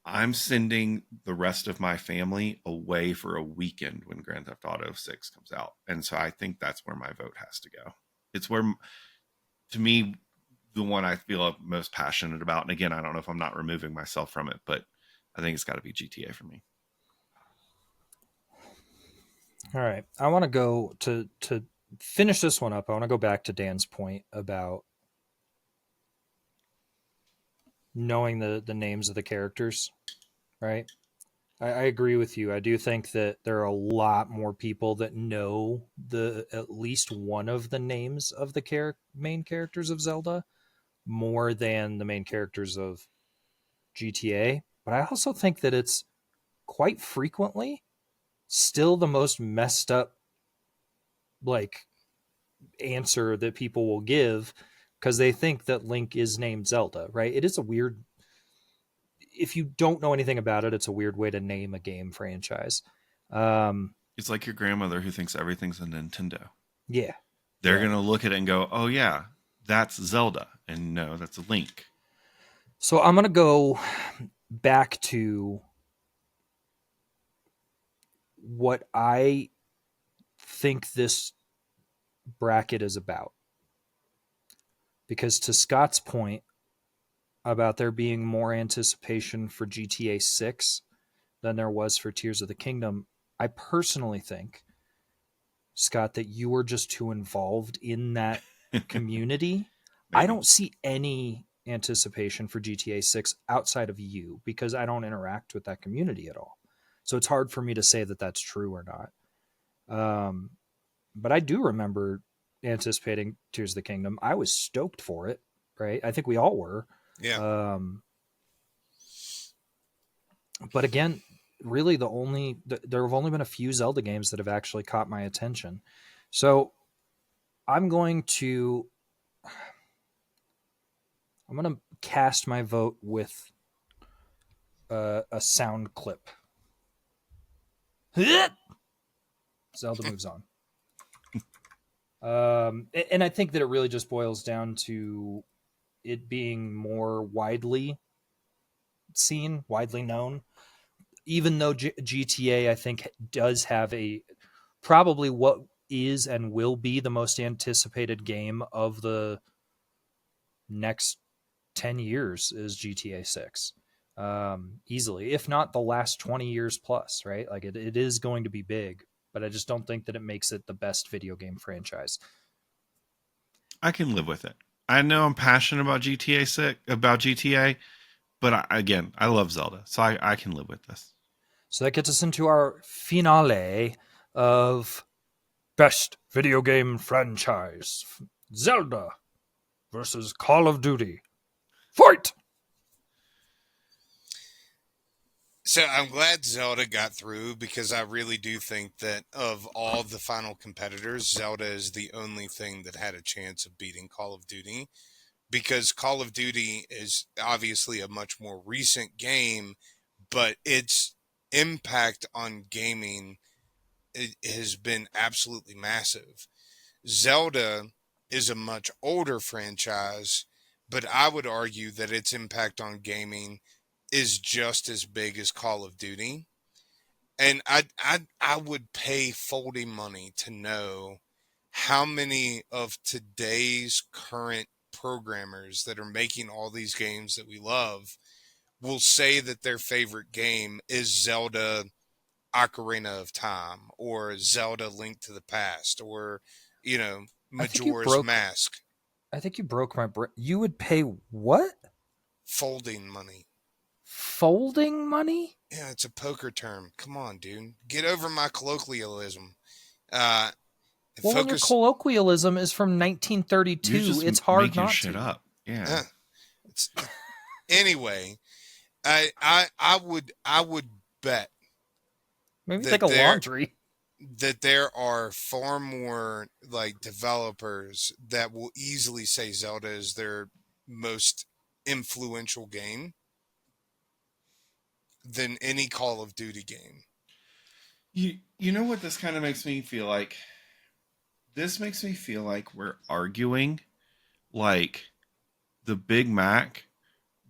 I'm sending the rest of my family away for a weekend when Grand Theft Auto 6 comes out. And so I think that's where my vote has to go. It's where, to me, the one I feel most passionate about. And again, I don't know if I'm not removing myself from it, but I think it's got to be GTA for me. All right. I want to go to finish this one up. I want to go back to Dan's point about knowing the names of the characters, right? I agree with you. I do think that there are a lot more people that know at least one of the names of the main characters of Zelda more than the main characters of GTA. But I also think that it's quite frequently still the most messed up like answer that people will give because they think that Link is named Zelda, right? It is a weird, if you don't know anything about it, it's a weird way to name a game franchise. It's like your grandmother who thinks everything's a Nintendo. Yeah. They're going to look at it and go, oh, yeah, that's Zelda. And no, that's a Link. So I'm going to go back to what I think this bracket is about. Because to Scott's point about there being more anticipation for GTA 6 than there was for Tears of the Kingdom, I personally think, Scott, that you were just too involved in that community. I don't see any anticipation for GTA 6 outside of you because I don't interact with that community at all. So it's hard for me to say that that's true or not. But I do remember anticipating Tears of the Kingdom. I was stoked for it, right? I think we all were. Yeah. But again, really there have only been a few Zelda games that have actually caught my attention. So I'm going to cast my vote with a sound clip. Zelda moves on. And I think that it really just boils down to it being more widely seen, widely known. Even though GTA, I think, does have probably what is and will be the most anticipated game of the next 10 years is GTA 6. Easily, if not the last 20 years plus, right? Like it is going to be big, but I just don't think that it makes it the best video game franchise. I can live with it. I know I'm passionate about GTA, but I love Zelda, so I can live with this. So that gets us into our finale of best video game franchise. Zelda versus Call of Duty. Fight! So I'm glad Zelda got through because I really do think that of all the final competitors, Zelda is the only thing that had a chance of beating Call of Duty, because Call of Duty is obviously a much more recent game, but its impact on gaming has been absolutely massive. Zelda is a much older franchise, but I would argue that its impact on gaming is just as big as Call of Duty. And I would pay folding money to know how many of today's current programmers that are making all these games that we love will say that their favorite game is Zelda Ocarina of Time or Zelda Link to the Past or, Majora's Mask. I think you broke my brain. You would pay what? Folding money. Folding money? Yeah, it's a poker term. Come on, dude. Get over my colloquialism. When your colloquialism is from 1932, it's hard not shit to. Up. Yeah. Anyway, I would bet. Maybe take a laundry. That there are far more developers that will easily say Zelda is their most influential game than any Call of Duty game. You know what this kind of makes me feel like? This makes me feel like we're arguing like the Big Mac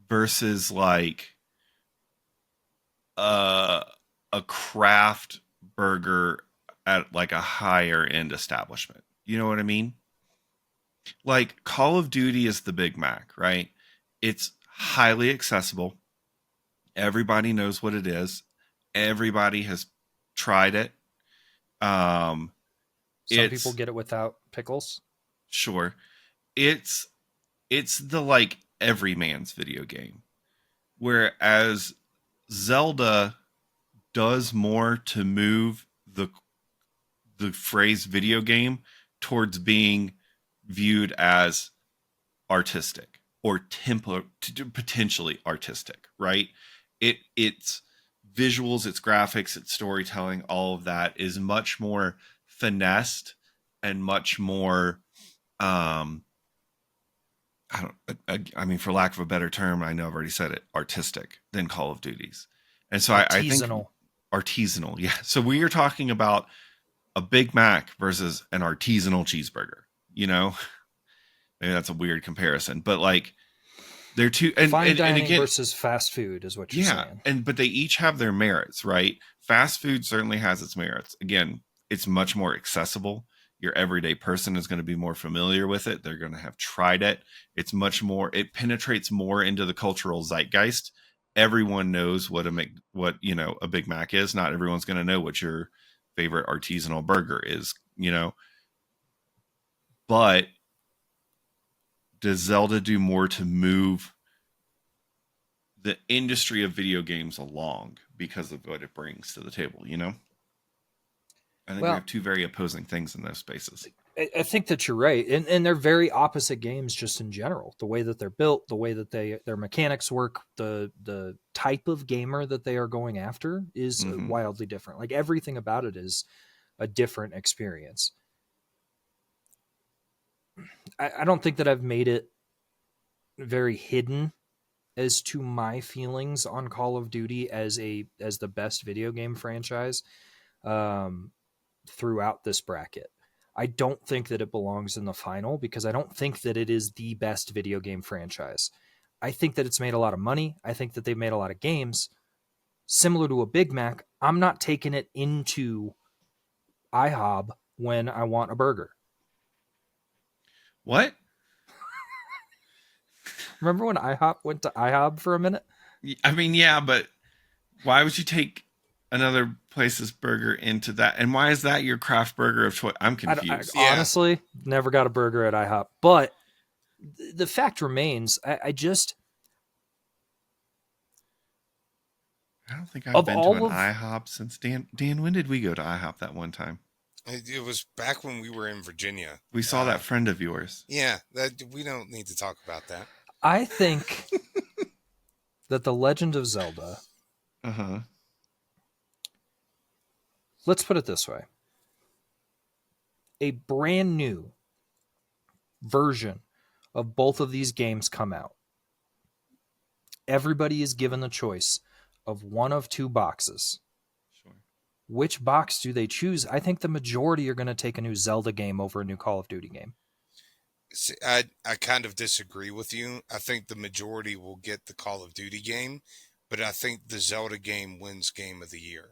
versus like a craft burger at like a higher end establishment. You know what I mean? Like Call of Duty is the Big Mac, right? It's highly accessible. Everybody knows what it is. Everybody has tried it. Some people get it without pickles. Sure. It's the like everyman's video game. Whereas Zelda does more to move the phrase video game towards being viewed as artistic or potentially artistic, right? It's visuals, its graphics, its storytelling, all of that is much more finessed and much more I mean, for lack of a better term, I know I've already said it, artistic than Call of Duty's. And so I think artisanal. Yeah. So we are talking about a Big Mac versus an artisanal cheeseburger, you know, maybe that's a weird comparison, but like they're two fine dining again, versus fast food is what you're saying. But they each have their merits, right? Fast food certainly has its merits. Again, it's much more accessible. Your everyday person is going to be more familiar with it. They're going to have tried it. It's much more, it penetrates more into the cultural zeitgeist. Everyone knows what a Big Mac is. Not everyone's going to know what your favorite artisanal burger is, but does Zelda do more to move the industry of video games along because of what it brings to the table, I think we have two very opposing things in those spaces. I think that you're right. And they're very opposite games just in general. The way that they're built, the way that their mechanics work, the type of gamer that they are going after is wildly different. Like everything about it is a different experience. I don't think that I've made it very hidden as to my feelings on Call of Duty as the best video game franchise throughout this bracket. I don't think that it belongs in the final because I don't think that it is the best video game franchise. I think that it's made a lot of money. I think that they've made a lot of games. Similar to a Big Mac, I'm not taking it into IHOB when I want a burger. What? Remember when IHOP went to IHOB for a minute? I mean, yeah, but why would you take another place's burger into that? And why is that your craft burger of choice? I'm confused. Honestly, never got a burger at IHOP. But the fact remains, I don't think I've been to an IHOP since Dan, when did we go to IHOP that one time? It was back when we were in Virginia. We saw that friend of yours. Yeah, we don't need to talk about that. I think that The Legend of Zelda. Let's put it this way. A brand new version of both of these games come out. Everybody is given the choice of one of two boxes. Sure. Which box do they choose? I think the majority are going to take a new Zelda game over a new Call of Duty game. See, I kind of disagree with you. I think the majority will get the Call of Duty game, but I think the Zelda game wins Game of the Year.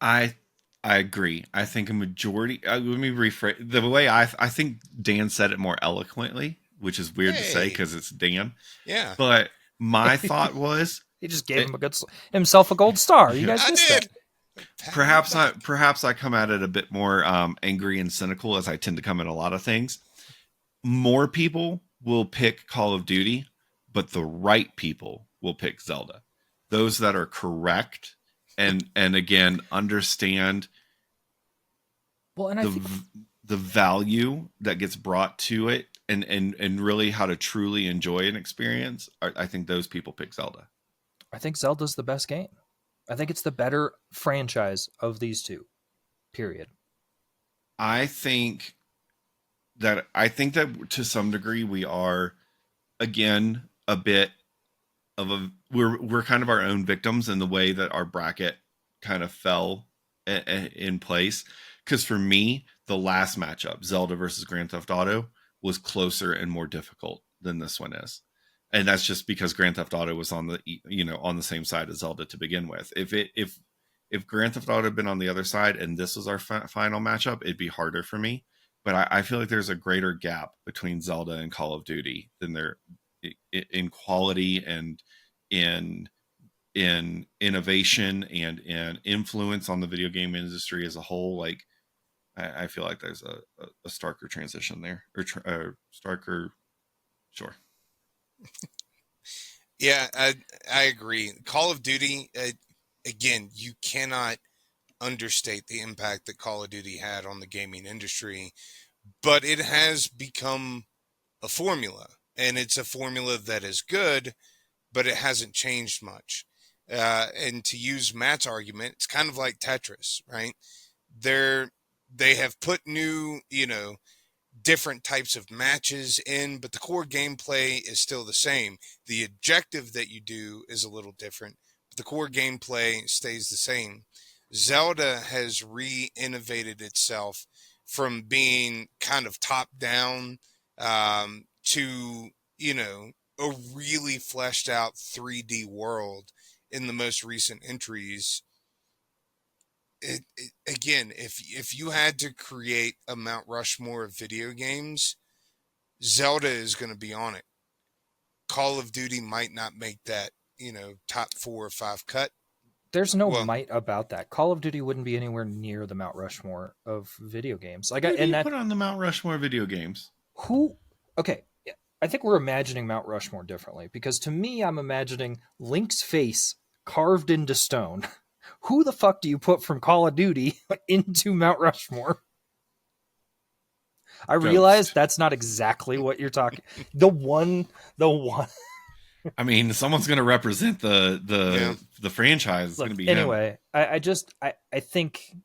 I agree. I think a majority. Let me rephrase the way I think Dan said it more eloquently, which is weird to say because it's Dan. Yeah. But my thought was he just gave himself a gold star. You guys missed it. Perhaps I come at it a bit more angry and cynical as I tend to come at a lot of things. More people will pick Call of Duty, but the right people will pick Zelda. Those that are correct and again understand the value that gets brought to it and really how to truly enjoy an experience. I think those people pick Zelda. I think Zelda's the best game. I think it's the better franchise of these two. Period. I think that to some degree we are again a bit of we're kind of our own victims in the way that our bracket kind of fell in place. Because for me, the last matchup, Zelda versus Grand Theft Auto, was closer and more difficult than this one is. And that's just because Grand Theft Auto was on the same side as Zelda to begin with. If Grand Theft Auto had been on the other side and this was our final matchup, it'd be harder for me. But I feel like there's a greater gap between Zelda and Call of Duty than there in quality and in innovation and in influence on the video game industry as a whole. Like I feel like there's a starker transition there or starker. Sure. Yeah, I agree. Call of Duty, again, you cannot understate the impact that Call of Duty had on the gaming industry, but it has become a formula, and it's a formula that is good, but it hasn't changed much. And to use Matt's argument, it's kind of like Tetris, right? They have put new, different types of matches in, but the core gameplay is still the same. The objective that you do is a little different, but the core gameplay stays the same. Zelda has re-innovated itself from being kind of top down to, a really fleshed out 3D world in the most recent entries. Again, if you had to create a Mount Rushmore of video games, Zelda is going to be on it. Call of Duty might not make that, top 4 or 5 cut. There's no might about that. Call of Duty wouldn't be anywhere near the Mount Rushmore of video games. Who do you put on the Mount Rushmore video games? Okay, I think we're imagining Mount Rushmore differently, because to me, I'm imagining Link's face carved into stone. Who the fuck do you put from Call of Duty into Mount Rushmore? I realize that's not exactly what you're talking. The one. I mean, someone's going to represent the franchise. It's going to be anyway. I think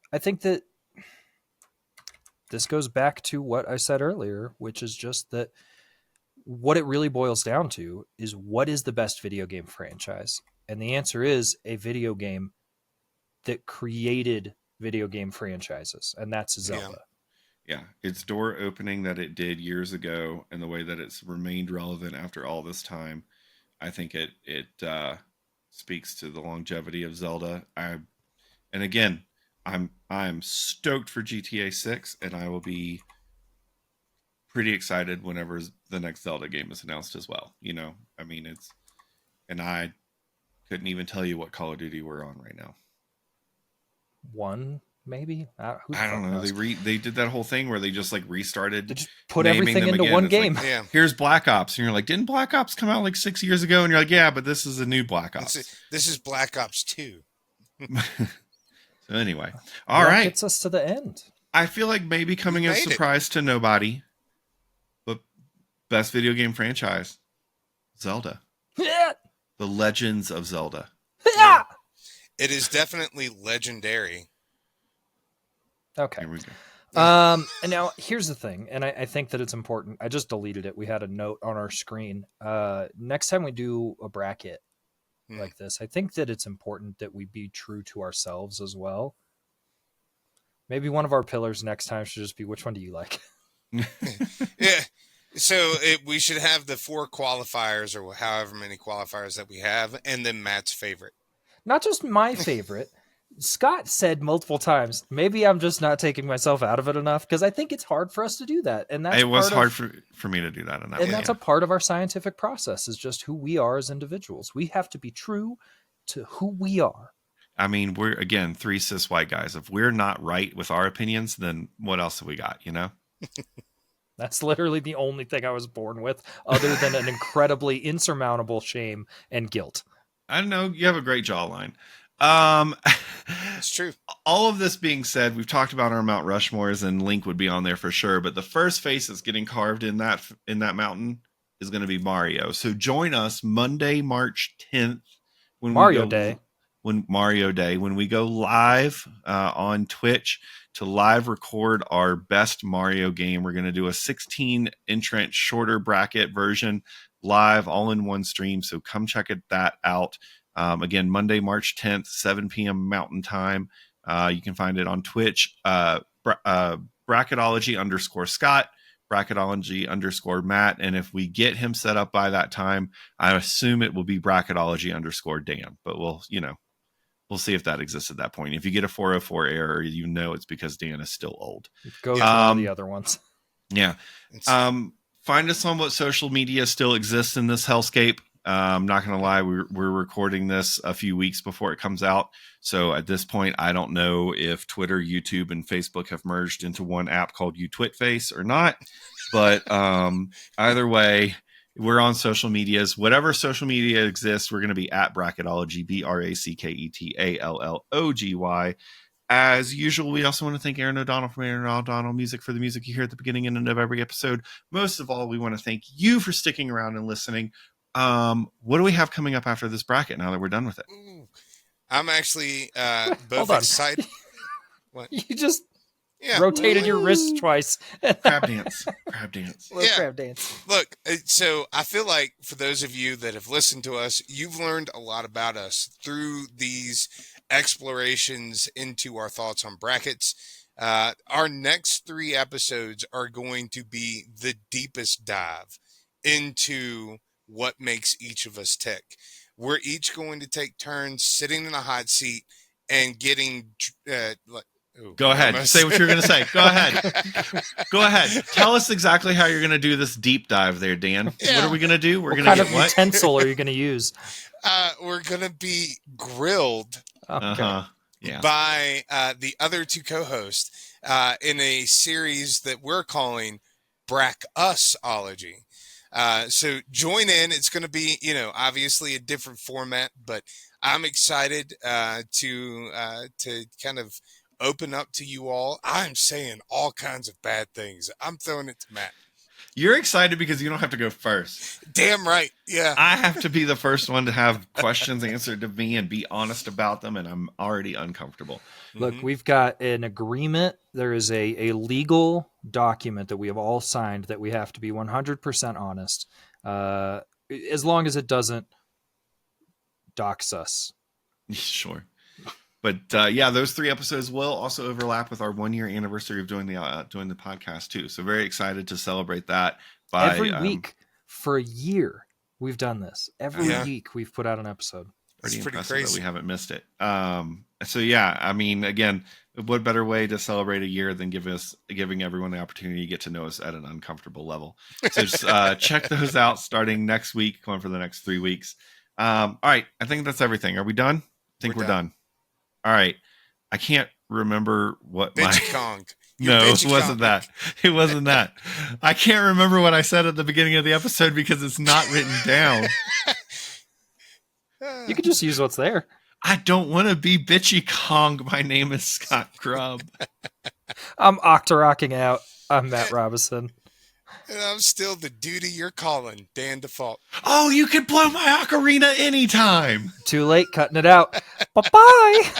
that this goes back to what I said earlier, which is just that what it really boils down to is, what is the best video game franchise? And the answer is a video game that created video game franchises, and that's Zelda. Yeah, its door opening that it did years ago, and the way that it's remained relevant after all this time, I think it speaks to the longevity of Zelda. I'm stoked for GTA 6, and I will be pretty excited whenever the next Zelda game is announced as well. I couldn't even tell you what Call of Duty we're on right now. One, maybe. I don't know. They did that whole thing where they just restarted. They just put everything into one game. Here's Black Ops, and you're like, didn't Black Ops come out 6 years ago? And you're like, yeah, but this is a new Black Ops. This is Black Ops 2. So anyway, all right, gets us to the end. I feel like maybe coming as a surprise to nobody, but best video game franchise, Zelda. The Legends of Zelda. Yeah. It is definitely legendary. Okay. Here we go. And now here's the thing, and I think that it's important. I just deleted it. We had a note on our screen. Next time we do a bracket like this, I think that it's important that we be true to ourselves as well. Maybe one of our pillars next time should just be, which one do you like? Yeah. So we should have the 4 qualifiers, or however many qualifiers that we have, and then Matt's favorite. Not just my favorite. Scott said multiple times, maybe I'm just not taking myself out of it enough, because I think it's hard for us to do that. And that's hard for me to do that enough. And that's a part of our scientific process, is just who we are as individuals. We have to be true to who we are. I mean, we're, again, 3 cis white guys. If we're not right with our opinions, then what else have we got, That's literally the only thing I was born with, other than an incredibly insurmountable shame and guilt. I don't know. You have a great jawline. It's true. All of this being said, we've talked about our Mount Rushmores, and Link would be on there for sure. But the first face that's getting carved in that mountain is going to be Mario. So join us Monday, March 10th, when Mario Day, when we go live on Twitch to live record our best Mario game. We're going to do a 16 entrant shorter bracket version live, all in one stream. So come check that out. Again, Monday, March 10th, 7 p.m. Mountain Time. You can find it on Twitch, bracketology _Scott, bracketology _Matt. And if we get him set up by that time, I assume it will be bracketology _Dan, but we'll see if that exists at that point. If you get a 404 error, it's because Dan is still old. Go to one of the other ones. Yeah. Find us on what social media still exists in this hellscape. I'm not going to lie, we're recording this a few weeks before it comes out. So at this point, I don't know if Twitter, YouTube, and Facebook have merged into one app called UTwitface or not. But either way, we're on social medias. Whatever social media exists, we're going to be at Bracketology, BRACKETALLOGY. As usual, we also want to thank Aaron O'Donnell from Aaron O'Donnell Music for the music you hear at the beginning and end of every episode. Most of all, we want to thank you for sticking around and listening. what do we have coming up after this bracket now that we're done with it? Ooh. I'm actually both Hold on. excited. What? You just Yeah. rotated your wrist twice. Crab dance. Crab dance. Little Yeah. crab dance. Look, so I feel like for those of you that have listened to us, you've learned a lot about us through these explorations into our thoughts on brackets. Our next 3 episodes are going to be the deepest dive into what makes each of us tick. We're each going to take turns sitting in a hot seat and getting Go ahead. Say what you're going to say. Go ahead. Go ahead. Tell us exactly how you're going to do this deep dive there, Dan. Yeah. What are we going to do? We're What going to kind get of what? utensil are you going to use? We're going to be grilled Okay. Yeah. by the other 2 co-hosts in a series that we're calling Brack Us-ology. So join in. It's going to be, obviously a different format, but I'm excited to kind of open up to you all. I'm saying all kinds of bad things. I'm throwing it to Matt. You're excited because you don't have to go first. Damn right. Yeah. I have to be the first one to have questions answered to me and be honest about them, and I'm already uncomfortable. Look, we've got an agreement. There is a legal document that we have all signed that we have to be 100% honest, as long as it doesn't dox us. Sure. But yeah, those 3 episodes will also overlap with our 1-year anniversary of doing the podcast too. So very excited to celebrate that. Every week for a year, we've done this. Every week we've put out an episode. Pretty impressive crazy that we haven't missed it. So yeah, I mean, again, what better way to celebrate a year than giving everyone the opportunity to get to know us at an uncomfortable level. So just check those out starting next week, going for the next 3 weeks. All right, I think that's everything. Are we done? I think we're done. All right. I can't remember what Benji Kong. No, it wasn't that. It wasn't that. I can't remember what I said at the beginning of the episode because it's not written down. You could just use what's there. I don't want to be bitchy Kong. My name is Scott Grubb. I'm octorocking out. I'm Matt Robinson. And I'm still the duty you're calling, Dan Default. Oh, you can blow my ocarina anytime. Too late, cutting it out. Bye-bye.